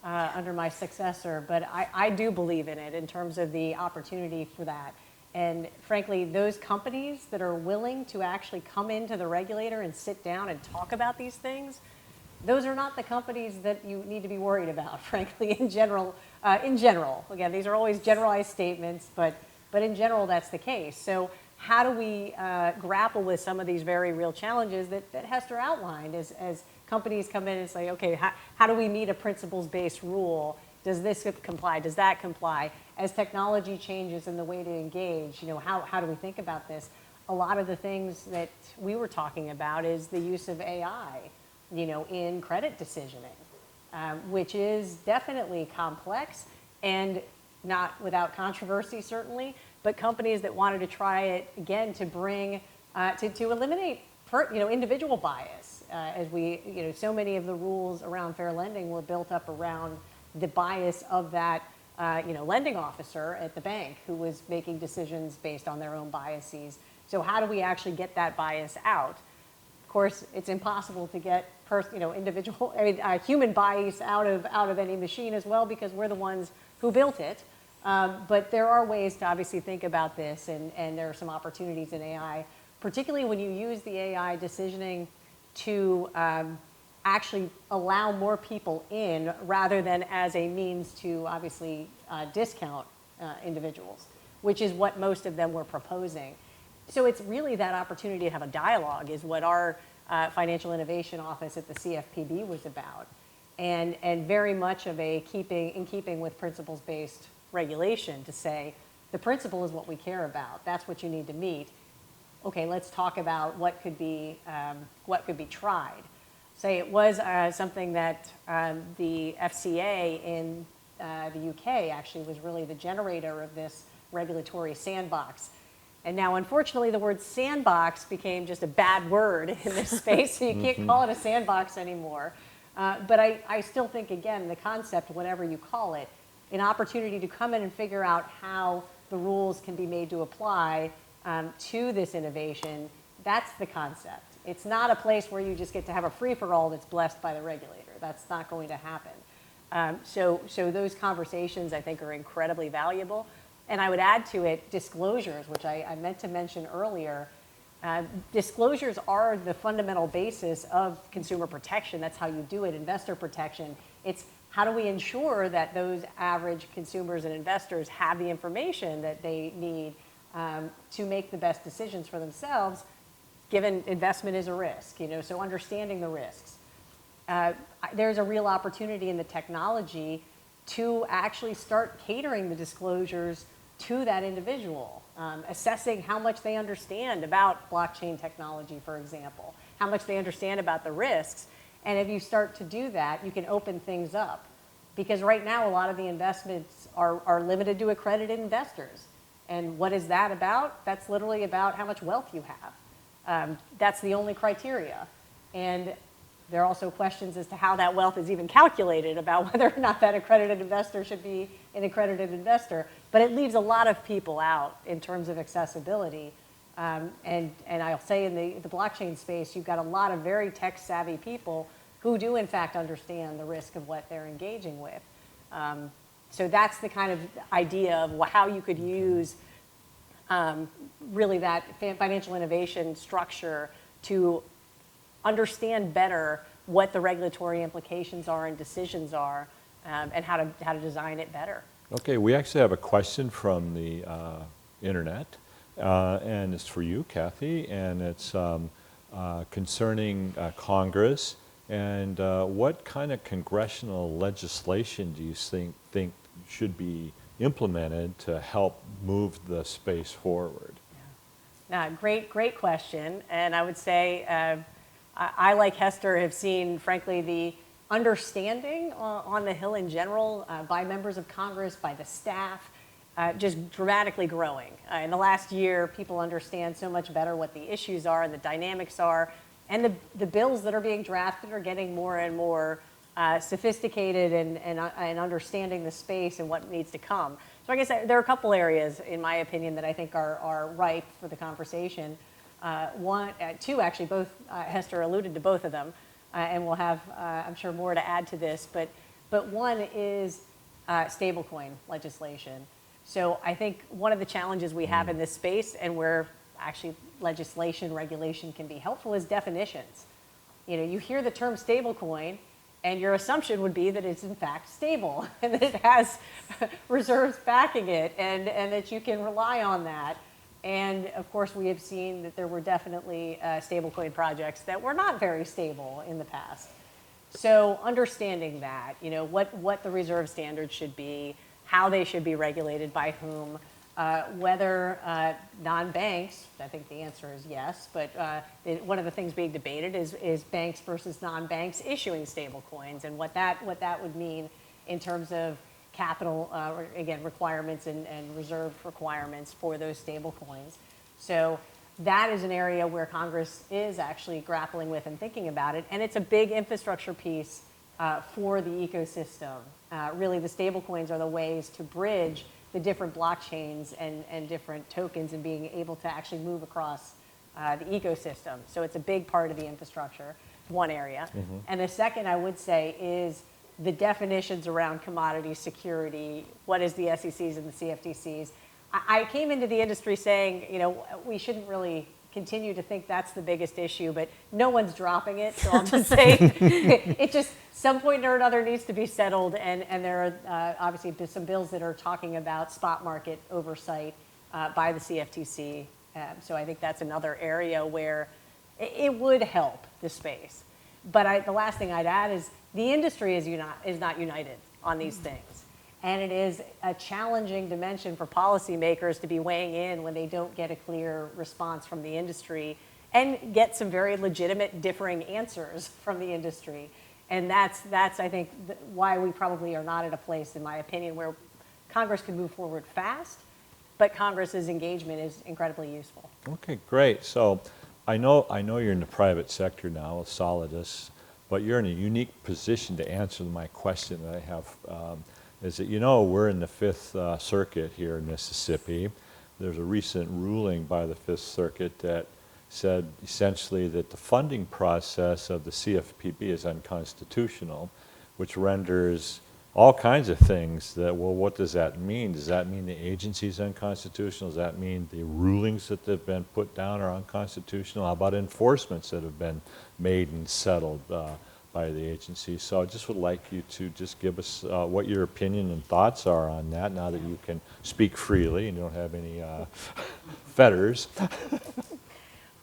under my successor, but I do believe in it in terms of the opportunity for that. And frankly, those companies that are willing to actually come into the regulator and sit down and talk about these things, those are not the companies that you need to be worried about, frankly, in general. Again, these are always generalized statements, but in general, that's the case. So how do we grapple with some of these very real challenges that Hester outlined as companies come in and say, okay, how do we meet a principles-based rule? Does this comply? Does that comply? As technology changes in the way to engage, how do we think about this? A lot of the things that we were talking about is the use of AI, in credit decisioning, which is definitely complex and not without controversy, certainly, but companies that wanted to try it again to bring, to eliminate, individual bias, as we, so many of the rules around fair lending were built up around the bias of that, lending officer at the bank who was making decisions based on their own biases. So how do we actually get that bias out? Of course, it's impossible to get human bias out of any machine as well, because we're the ones who built it. But there are ways to obviously think about this, and there are some opportunities in AI, particularly when you use the AI decisioning to actually allow more people in rather than as a means to obviously discount individuals, which is what most of them were proposing. So it's really that opportunity to have a dialogue is what our Financial Innovation Office at the CFPB was about, and very much of in keeping with principles-based regulation to say the principle is what we care about. That's what you need to meet. Okay, let's talk about what could be tried. Say it was something that the FCA in the UK actually was really the generator of this regulatory sandbox. And now, unfortunately, the word sandbox became just a bad word in this space, so you can't call it a sandbox anymore. But I still think, again, the concept, whatever you call it, an opportunity to come in and figure out how the rules can be made to apply to this innovation, that's the concept. It's not a place where you just get to have a free-for-all that's blessed by the regulator. That's not going to happen. So those conversations, I think, are incredibly valuable. And I would add to it disclosures, which I meant to mention earlier. Disclosures are the fundamental basis of consumer protection. That's how you do it, investor protection. It's how do we ensure that those average consumers and investors have the information that they need to make the best decisions for themselves, given investment is a risk, so understanding the risks. There's a real opportunity in the technology to actually start catering the disclosures to that individual, assessing how much they understand about blockchain technology, for example, how much they understand about the risks. And if you start to do that, you can open things up. Because right now, a lot of the investments are limited to accredited investors. And what is that about? That's literally about how much wealth you have. That's the only criteria. And there are also questions as to how that wealth is even calculated, about whether or not that accredited investor should be an accredited investor. But it leaves a lot of people out in terms of accessibility. And I'll say in the blockchain space, you've got a lot of very tech-savvy people who do, in fact, understand the risk of what they're engaging with. So that's the kind of idea of how you could use really that financial innovation structure to understand better what the regulatory implications are and decisions are, and how to design it better. Okay, we actually have a question from the internet, and it's for you, Kathy, and it's concerning Congress. And what kind of congressional legislation do you think should be implemented to help move the space forward? Yeah. Great question. And I would say I, like Hester, have seen, frankly, the understanding on the Hill in general by members of Congress, by the staff, just dramatically growing. In the last year, people understand so much better what the issues are and the dynamics are. And the bills that are being drafted are getting more and more sophisticated and understanding the space and what needs to come. So I guess there are a couple areas, in my opinion, that I think are ripe for the conversation. Two, actually, both Hester alluded to both of them, and we'll have, I'm sure, more to add to this. But one is stablecoin legislation. So I think one of the challenges we have in this space, and where actually legislation, regulation can be helpful, is definitions. You hear the term stablecoin, and your assumption would be that it's in fact stable, and that it has reserves backing it, and that you can rely on that. And of course, we have seen that there were definitely stablecoin projects that were not very stable in the past. So understanding that, what the reserve standards should be, how they should be regulated by whom, whether non-banks, I think the answer is yes, but one of the things being debated is banks versus non-banks issuing stable coins, and what that would mean in terms of capital, again, requirements and reserve requirements for those stable coins. So that is an area where Congress is actually grappling with and thinking about it, and it's a big infrastructure piece for the ecosystem. Really, the stable coins are the ways to bridge the different blockchains and different tokens, and being able to actually move across the ecosystem. So it's a big part of the infrastructure, one area. Mm-hmm. And the second, I would say, is the definitions around commodity security. What is the SECs and the CFTCs? I came into the industry saying, we shouldn't really continue to think that's the biggest issue, but no one's dropping it. So I'll just say it just, some point or another, needs to be settled. And there are obviously some bills that are talking about spot market oversight by the CFTC. So I think that's another area where it would help the space. But the last thing I'd add is the industry is not united on these things. And it is a challenging dimension for policymakers to be weighing in when they don't get a clear response from the industry, and get some very legitimate differing answers from the industry. And that's I think, why we probably are not at a place, in my opinion, where Congress can move forward fast, but Congress's engagement is incredibly useful. Okay, great. So I know you're in the private sector now with Solidus, but you're in a unique position to answer my question that I have. Is that, we're in the Fifth Circuit here in Mississippi. There's a recent ruling by the Fifth Circuit that said essentially that the funding process of the CFPB is unconstitutional, which renders all kinds of things that, well, what does that mean? Does that mean the agency is unconstitutional? Does that mean the rulings that have been put down are unconstitutional? How about enforcements that have been made and settled by the agency? So I just would like you to just give us what your opinion and thoughts are on that now that you can speak freely and you don't have any fetters.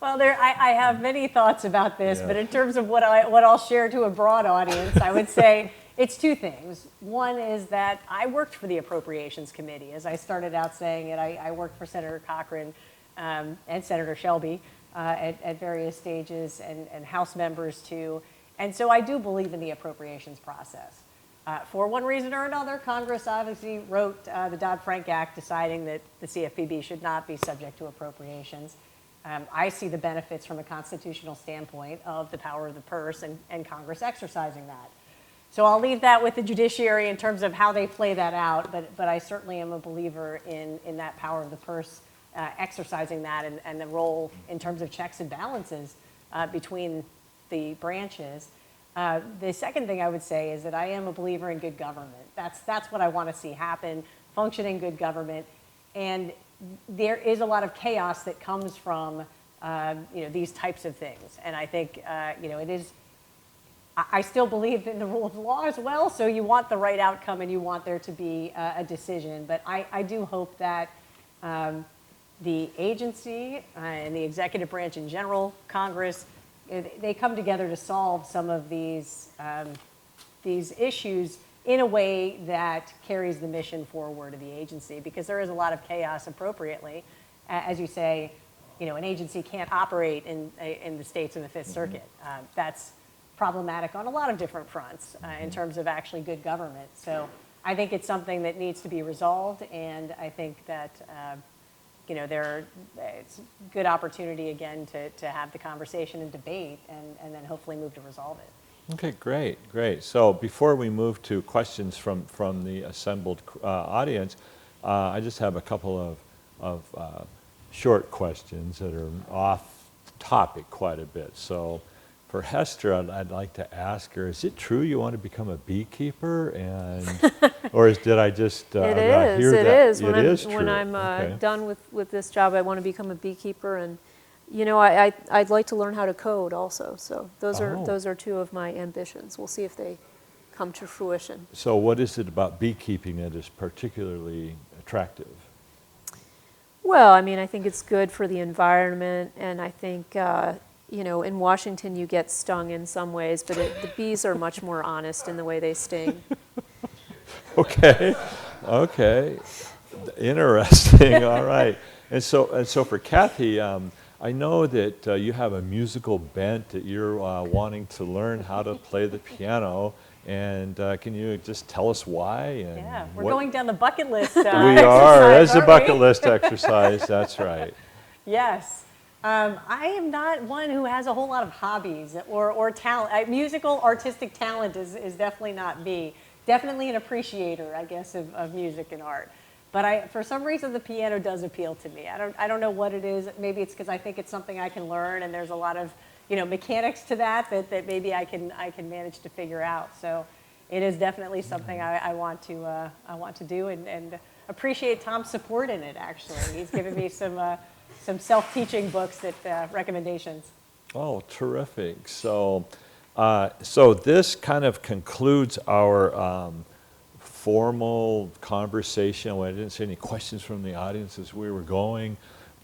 Well, I have many thoughts about this, Yeah. but in terms of what I'll share to a broad audience, I would say it's two things. One is that I worked for the Appropriations Committee. As I started out saying it, I worked for Senator Cochran and Senator Shelby at various stages, and House members too. And so I do believe in the appropriations process. For one reason or another, Congress obviously wrote the Dodd-Frank Act deciding that the CFPB should not be subject to appropriations. I see the benefits from a constitutional standpoint of the power of the purse and Congress exercising that. So I'll leave that with the judiciary in terms of how they play that out, but I certainly am a believer in that power of the purse exercising that and the role in terms of checks and balances between the branches. The second thing I would say is that I am a believer in good government. That's what I want to see happen, functioning good government. And there is a lot of chaos that comes from these types of things. And I think it is, I still believe in the rule of law as well, so you want the right outcome and you want there to be a decision. But I do hope that the agency and the executive branch in general, Congress, they come together to solve some of these issues in a way that carries the mission forward of the agency, because there is a lot of chaos appropriately. As you say, an agency can't operate in the states in the Fifth Circuit. That's problematic on a lot of different fronts in terms of actually good government. So I think it's something that needs to be resolved, and I think that it's a good opportunity again to have the conversation and debate, and then hopefully move to resolve it. Okay, great. So before we move to questions from the assembled audience, I just have a couple of short questions that are off topic quite a bit. So for Hester, I'd like to ask her, is it true you want to become a beekeeper? Or did I just It I is. hear It that? is. When True. I'm Okay. done with this job, I want to become a beekeeper, and I'd like to learn how to code also. So those are two of my ambitions. We'll see if they come to fruition. So what is it about beekeeping that is particularly attractive? Well, I think it's good for the environment, and I think in Washington you get stung in some ways, but the bees are much more honest in the way they sting. Okay, interesting. All right, and so for Kathy, I know that you have a musical bent that you're wanting to learn how to play the piano, and can you just tell us why? And Yeah, we're going down the bucket list. We exercise, are. That's a aren't bucket we? list exercise. That's right. Yes. I am not one who has a whole lot of hobbies or talent. Musical, artistic talent is definitely not me. Definitely an appreciator, I guess, of music and art. But for some reason, the piano does appeal to me. I don't know what it is. Maybe it's because I think it's something I can learn, and there's a lot of mechanics to that maybe I can manage to figure out. So it is definitely something I want to do, and appreciate Tom's support in it. Actually, he's given me some self-teaching books that recommendations. Oh, terrific. So this kind of concludes our formal conversation. Well, I didn't see any questions from the audience as we were going,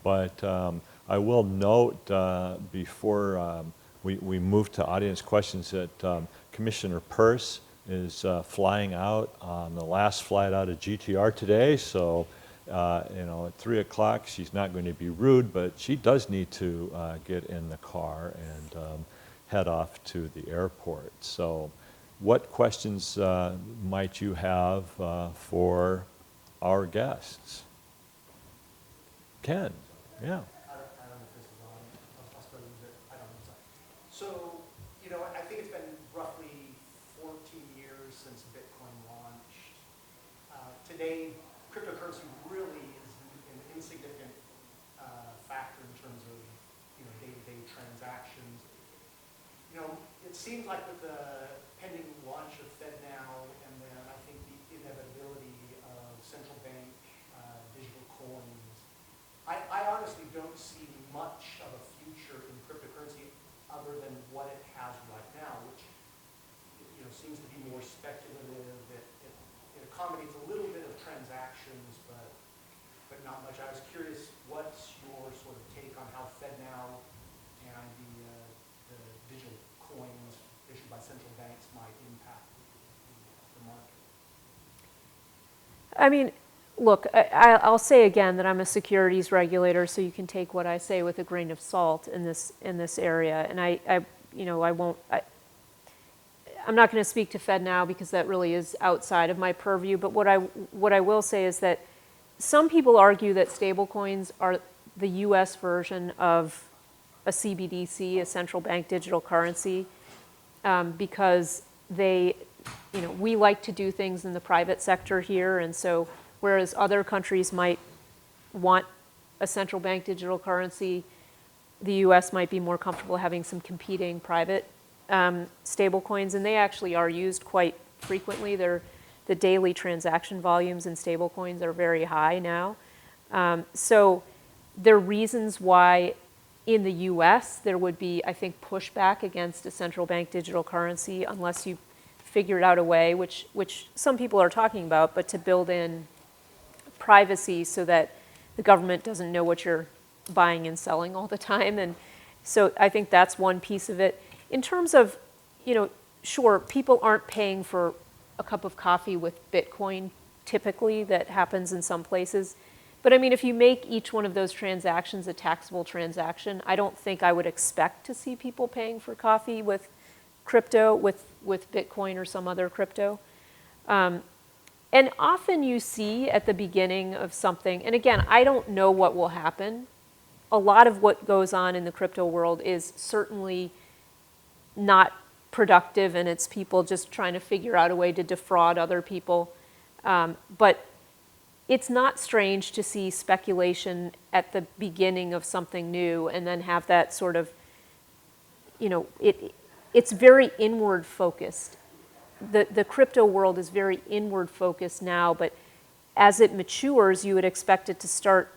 but I will note before we move to audience questions that Commissioner Peirce is flying out on the last flight out of GTR today. So at 3 o'clock, she's not going to be rude, but she does need to get in the car and head off to the airport. So what questions might you have for our guests? can, yeah. I don't know if this is on. I'll still use it. I don't know. So, you know, I think it's been roughly 14 years since Bitcoin launched. Today, cryptocurrency really is an insignificant factor in terms of, you know, day-to-day transactions. You know, it seems like with the pending launch of FedNow and then I think the inevitability of central bank digital coins, I honestly don't see much of a future in cryptocurrency other than what it has right now, which, you know, seems to be more speculative. It accommodates a little bit of transactions, but not much. I was curious, what's your sort of take on how FedNow and the digital coins issued by central banks might impact the market? I mean, look, I'll say again that I'm a securities regulator, so you can take what I say with a grain of salt in this area. And I'm not going to speak to FedNow because that really is outside of my purview. But what I will say is that some people argue that stablecoins are the U.S. version of a CBDC, a central bank digital currency, because we like to do things in the private sector here, and so whereas other countries might want a central bank digital currency, the U.S. might be more comfortable having some competing private stable coins, and they actually are used quite frequently. The daily transaction volumes in stable coins are very high now. So there are reasons why in the U.S. there would be, I think, pushback against a central bank digital currency unless you figured out a way, which some people are talking about, but to build in privacy so that the government doesn't know what you're buying and selling all the time. And so I think that's one piece of it. In terms of, sure, people aren't paying for a cup of coffee with Bitcoin typically. That happens in some places. But I mean, if you make each one of those transactions a taxable transaction, I don't think I would expect to see people paying for coffee with crypto, with Bitcoin or some other crypto. And often you see at the beginning of something, and again, I don't know what will happen. A lot of what goes on in the crypto world is certainly not productive, and it's people just trying to figure out a way to defraud other people. But it's not strange to see speculation at the beginning of something new and then have that sort of, it's very inward focused. The crypto world is very inward focused now, but as it matures, you would expect it to start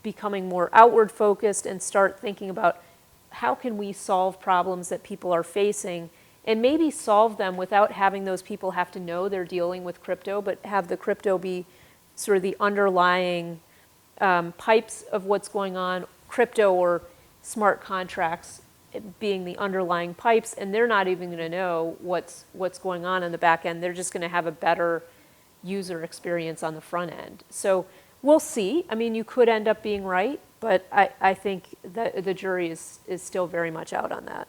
becoming more outward focused and start thinking about how can we solve problems that people are facing and maybe solve them without having those people have to know they're dealing with crypto, but have the crypto be sort of the underlying pipes of what's going on, crypto or smart contracts being the underlying pipes, and they're not even going to know what's going on in the back end. They're just going to have a better user experience on the front end. So we'll see. I mean, you could end up being right, but I think that the jury is still very much out on that.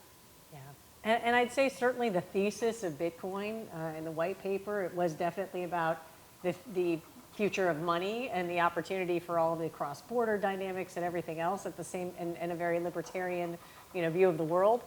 Yeah, and I'd say certainly the thesis of Bitcoin in the white paper, it was definitely about the future of money and the opportunity for all of the cross-border dynamics and everything else at the same, and a very libertarian view of the world.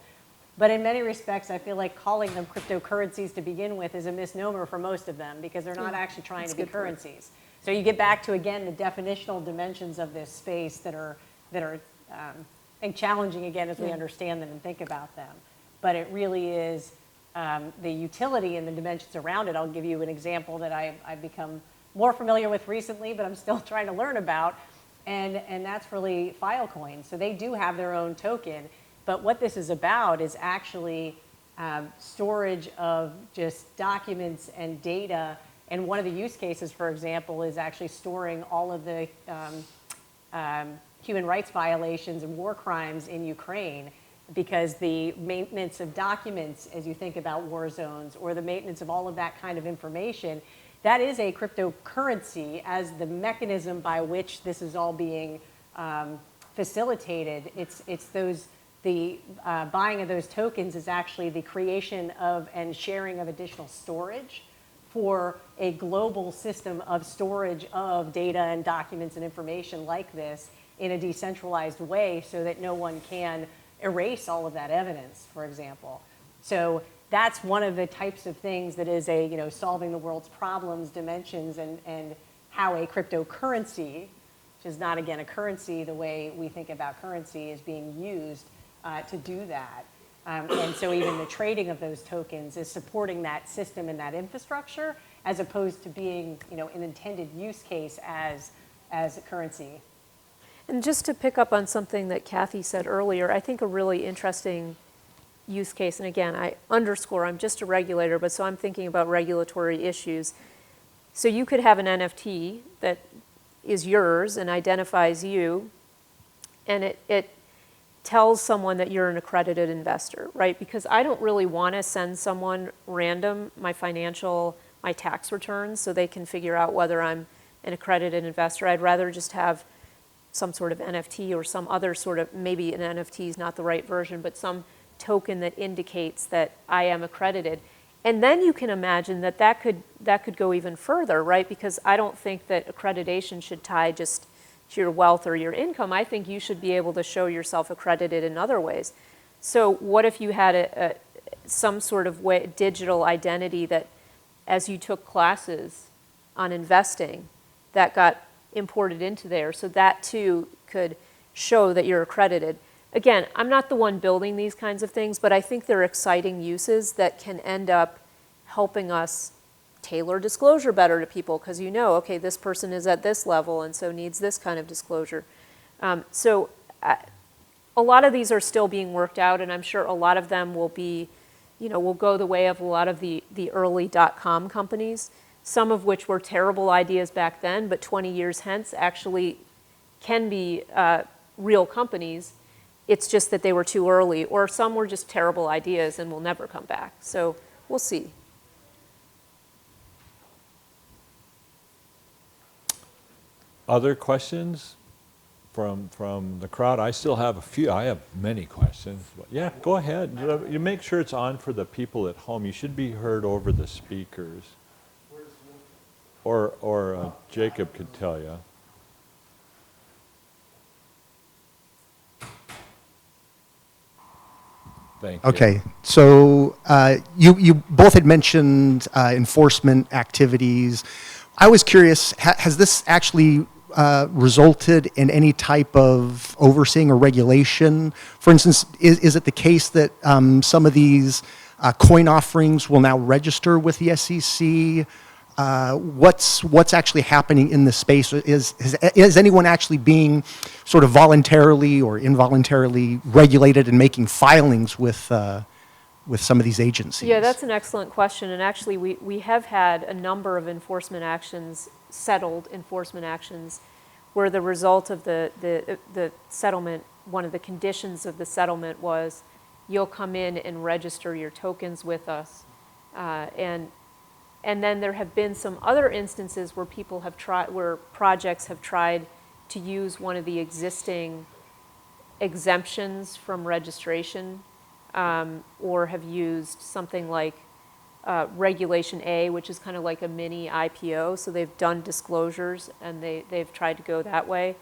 But in many respects, I feel like calling them cryptocurrencies to begin with is a misnomer for most of them because they're not actually trying to be currencies. So you get back to, again, the definitional dimensions of this space that are I think challenging, again, as we understand them and think about them. But it really is the utility and the dimensions around it. I'll give you an example that I've become more familiar with recently, but I'm still trying to learn about, and that's really Filecoin. So they do have their own token. But what this is about is actually storage of just documents and data. And one of the use cases, for example, is actually storing all of the human rights violations and war crimes in Ukraine, because the maintenance of documents, as you think about war zones, or the maintenance of all of that kind of information, that is a cryptocurrency as the mechanism by which this is all being facilitated. The buying of those tokens is actually the creation of and sharing of additional storage for a global system of storage of data and documents and information like this. in a decentralized way so that no one can erase all of that evidence, for example. So that's one of the types of things that is a, solving the world's problems dimensions, and how a cryptocurrency, which is not, again, a currency the way we think about currency, is being used to do that. And so even the trading of those tokens is supporting that system and that infrastructure, as opposed to being, an intended use case as a currency. And just to pick up on something that Kathy said earlier, I think a really interesting use case, and again, I underscore, I'm just a regulator, but so I'm thinking about regulatory issues. So you could have an NFT that is yours and identifies you, and it tells someone that you're an accredited investor, right? Because I don't really want to send someone random my tax returns so they can figure out whether I'm an accredited investor. I'd rather just have some sort of NFT or some other sort of, maybe an NFT is not the right version, but some token that indicates that I am accredited. And then you can imagine that could go even further, right? Because I don't think that accreditation should tie just to your wealth or your income. I think you should be able to show yourself accredited in other ways. So what if you had some sort of digital identity that, as you took classes on investing, that got imported into there, so that too could show that you're accredited. Again, I'm not the one building these kinds of things, but I think they're exciting uses that can end up helping us tailor disclosure better to people, because okay, this person is at this level and so needs this kind of disclosure. So a lot of these are still being worked out, and I'm sure a lot of them will be, will go the way of a lot of the early .com companies, some of which were terrible ideas back then, but 20 years hence actually can be real companies. It's just that they were too early, or some were just terrible ideas and will never come back. So we'll see. Other questions from the crowd? I still have a few. I have many questions. But yeah, go ahead. You make sure it's on for the people at home. You should be heard over the speakers. Or Jacob could tell you. Thank you. Okay, so you both had mentioned enforcement activities. I was curious, has this actually resulted in any type of overseeing or regulation? For instance, is it the case that some of these coin offerings will now register with the SEC? What's actually happening in this space? Is anyone actually being sort of voluntarily or involuntarily regulated and making filings with some of these agencies? Yeah, that's an excellent question. And actually, we have had a number of enforcement actions, settled enforcement actions, where the result of the settlement, one of the conditions of the settlement was you'll come in and register your tokens with us. And then there have been some other instances where where projects have tried to use one of the existing exemptions from registration, or have used something like Regulation A, which is kind of like a mini IPO. So they've done disclosures and they've tried to go that way.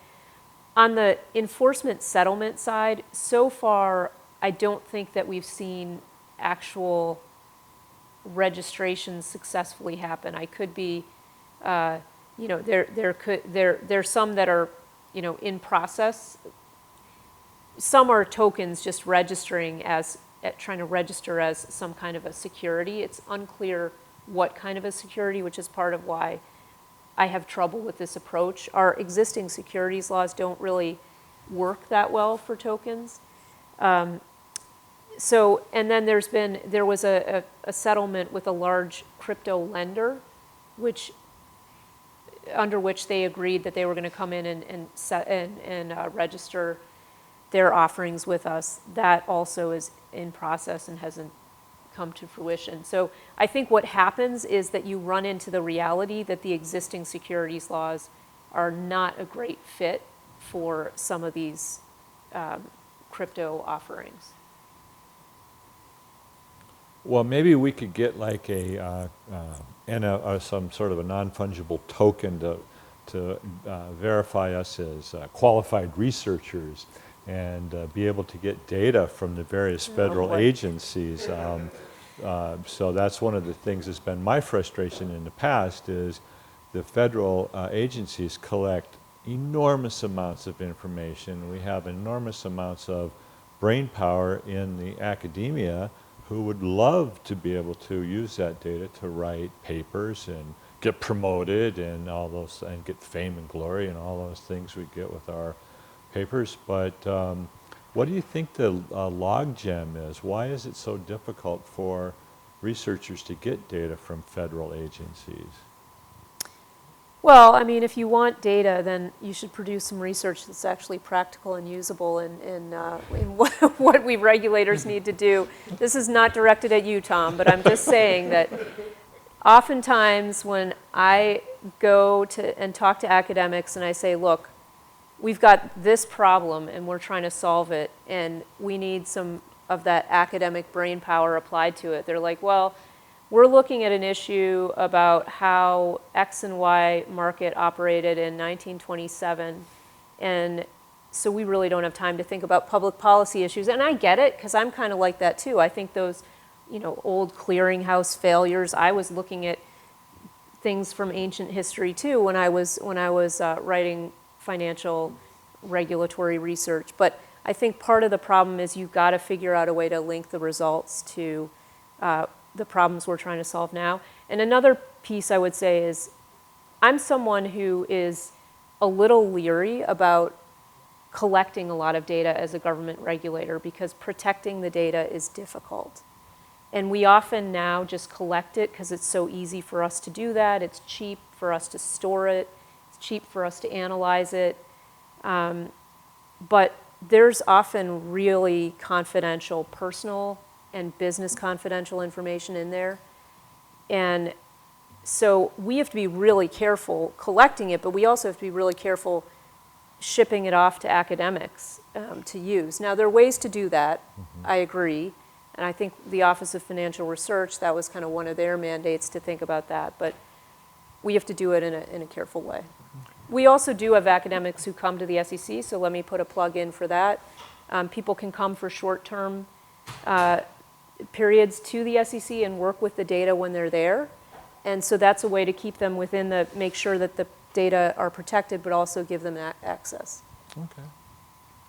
On the enforcement settlement side, so far, I don't think that we've seen actual registrations successfully happen. I could be, there's some that are, in process. Some are tokens just registering trying to register as some kind of a security. It's unclear what kind of a security, which is part of why I have trouble with this approach. Our existing securities laws don't really work that well for tokens. So, and then there was a settlement with a large crypto lender, under which they agreed that they were going to come in and register their offerings with us. That also is in process and hasn't come to fruition. So I think what happens is that you run into the reality that the existing securities laws are not a great fit for some of these crypto offerings. Well, maybe we could get like some sort of a non-fungible token to to verify us as qualified researchers and be able to get data from the various federal agencies. So that's one of the things that's been my frustration in the past is the federal agencies collect enormous amounts of information. We have enormous amounts of brain power in the academia who would love to be able to use that data to write papers and get promoted and all those, and get fame and glory and all those things we get with our papers. But what do you think the log gem is? Why is it so difficult for researchers to get data from federal agencies? Well, I mean, if you want data, then you should produce some research that's actually practical and usable in what we regulators need to do. This is not directed at you, Tom, but I'm just saying that oftentimes when I go to and talk to academics and I say, look, we've got this problem and we're trying to solve it and we need some of that academic brain power applied to it, they're like, well, we're looking at an issue about how X and Y market operated in 1927, and so we really don't have time to think about public policy issues. And I get it, because I'm kind of like that too. I think those, old clearinghouse failures, I was looking at things from ancient history too when I was writing financial regulatory research. But I think part of the problem is you've got to figure out a way to link the results to the problems we're trying to solve now. And another piece I would say is I'm someone who is a little leery about collecting a lot of data as a government regulator because protecting the data is difficult. And we often now just collect it because it's so easy for us to do that. It's cheap for us to store it. It's cheap for us to analyze it. But there's often really confidential personal and business confidential information in there. And so we have to be really careful collecting it, but we also have to be really careful shipping it off to academics to use. Now, there are ways to do that, I agree. And I think the Office of Financial Research, that was kind of one of their mandates to think about that. But we have to do it in a careful way. We also do have academics who come to the SEC, so let me put a plug in for that. People can come for short-term periods to the SEC and work with the data when they're there. And so that's a way to keep them within make sure that the data are protected, but also give them access. Okay.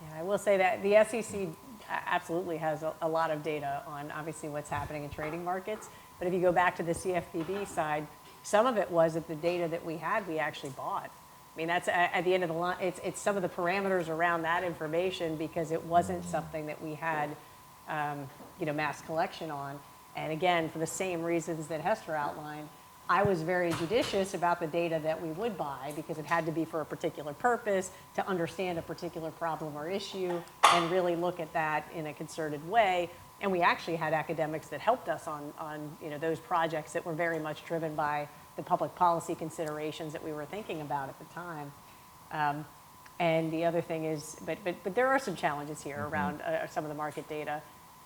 Yeah, I will say that the SEC absolutely has a lot of data on obviously what's happening in trading markets. But if you go back to the CFPB side, some of it was that the data that we had, we actually bought. I mean, that's at the end of the line, it's some of the parameters around that information because it wasn't something that we had mass collection on. And again, for the same reasons that Hester outlined, I was very judicious about the data that we would buy because it had to be for a particular purpose, to understand a particular problem or issue, and really look at that in a concerted way. And we actually had academics that helped us on those projects that were very much driven by the public policy considerations that we were thinking about at the time. And the other thing is, but there are some challenges here around some of the market data.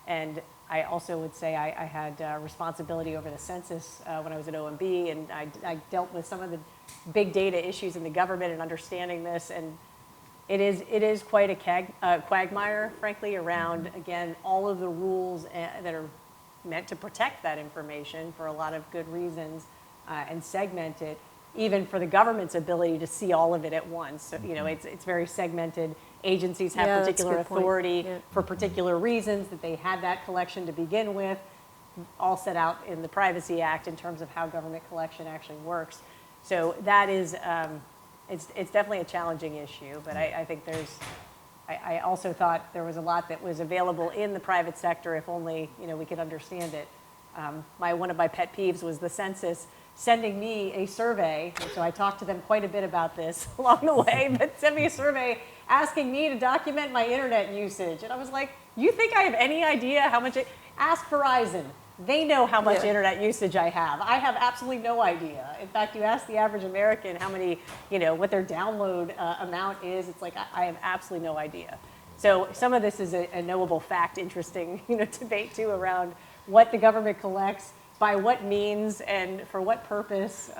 And I also would say I had responsibility over the census when I was at OMB, and I dealt with some of the big data issues in the government and understanding this. And it is quite a quagmire, frankly, around, again, all of the rules that are meant to protect that information for a lot of good reasons and segment it, even for the government's ability to see all of it at once. So, it's very segmented. Agencies have particular authority for particular reasons that they had that collection to begin with, all set out in the Privacy Act in terms of how government collection actually works. So that is, it's definitely a challenging issue, but I think I also thought there was a lot that was available in the private sector if only, we could understand it. One of my pet peeves was the census sending me a survey, and so I talked to them quite a bit about this along the way, but sent me a survey asking me to document my internet usage. And I was like, you think I have any idea how much ask Verizon. They know how much internet usage I have. I have absolutely no idea. In fact, you ask the average American how many, what their download amount is, it's like, I have absolutely no idea. So some of this is a knowable fact, interesting, debate too around what the government collects, by what means and for what purpose,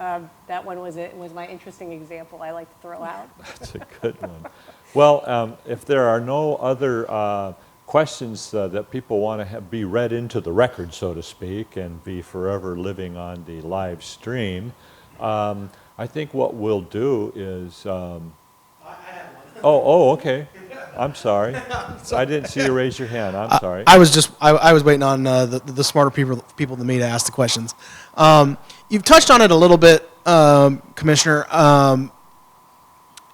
that one was my interesting example I like to throw out. That's a good one. Well, if there are no other questions that people want to be read into the record, so to speak, and be forever living on the live stream, I think what we'll do is... I have one. Oh, okay. I'm sorry. I didn't see you raise your hand. I'm sorry. I was waiting on the smarter people than me to ask the questions. You've touched on it a little bit, Commissioner.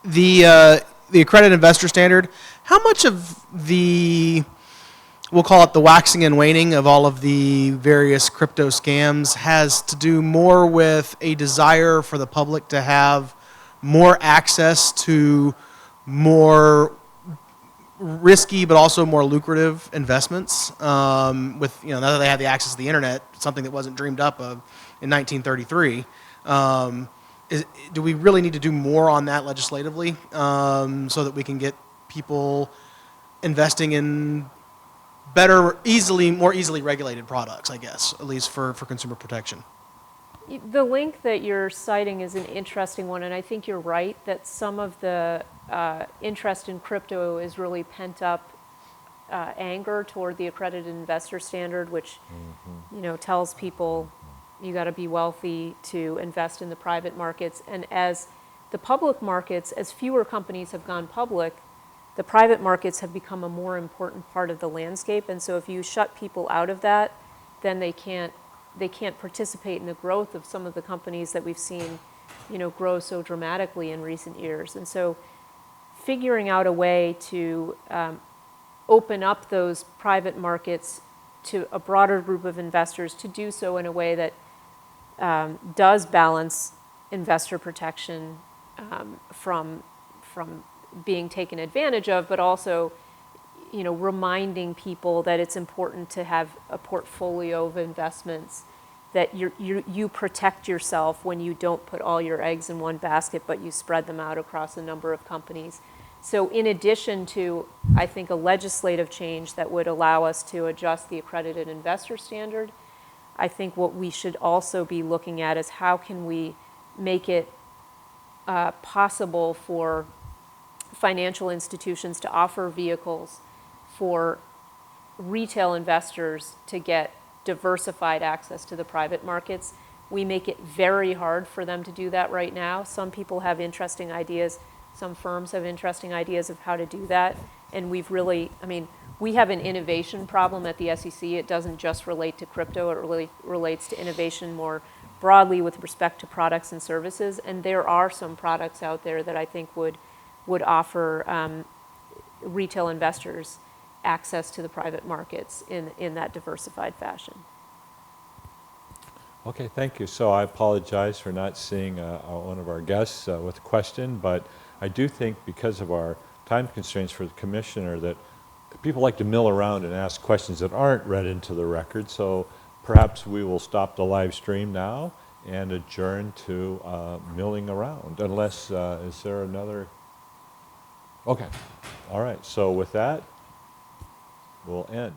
The accredited investor standard. How much of we'll call it the waxing and waning of all of the various crypto scams has to do more with a desire for the public to have more access to more risky but also more lucrative investments with, now that they have the access to the internet, something that wasn't dreamed up of in 1933. Do we really need to do more on that legislatively so that we can get people investing in better, more easily regulated products, I guess, at least for consumer protection? The link that you're citing is an interesting one, and I think you're right that some of the interest in crypto is really pent up anger toward the accredited investor standard, which tells people you got to be wealthy to invest in the private markets. And as the public markets, as fewer companies have gone public, the private markets have become a more important part of the landscape. And so if you shut people out of that, then they can't participate in the growth of some of the companies that we've seen, grow so dramatically in recent years. And so figuring out a way to open up those private markets to a broader group of investors, to do so in a way that does balance investor protection from being taken advantage of, but also reminding people that it's important to have a portfolio of investments, that you protect yourself when you don't put all your eggs in one basket, but you spread them out across a number of companies. So in addition to, I think, a legislative change that would allow us to adjust the accredited investor standard, I think what we should also be looking at is how can we make it possible for financial institutions to offer vehicles for retail investors to get diversified access to the private markets. We make it very hard for them to do that right now. Some people have interesting ideas. Some firms have interesting ideas of how to do that. And we've really, we have an innovation problem at the SEC. It doesn't just relate to crypto. It really relates to innovation more broadly with respect to products and services. And there are some products out there that I think would offer retail investors access to the private markets in that diversified fashion. Okay, thank you. So I apologize for not seeing one of our guests with a question, but I do think because of our time constraints for the commissioner that people like to mill around and ask questions that aren't read into the record, so perhaps we will stop the live stream now and adjourn to milling around, unless, is there another? Okay, all right, so with that, we'll end.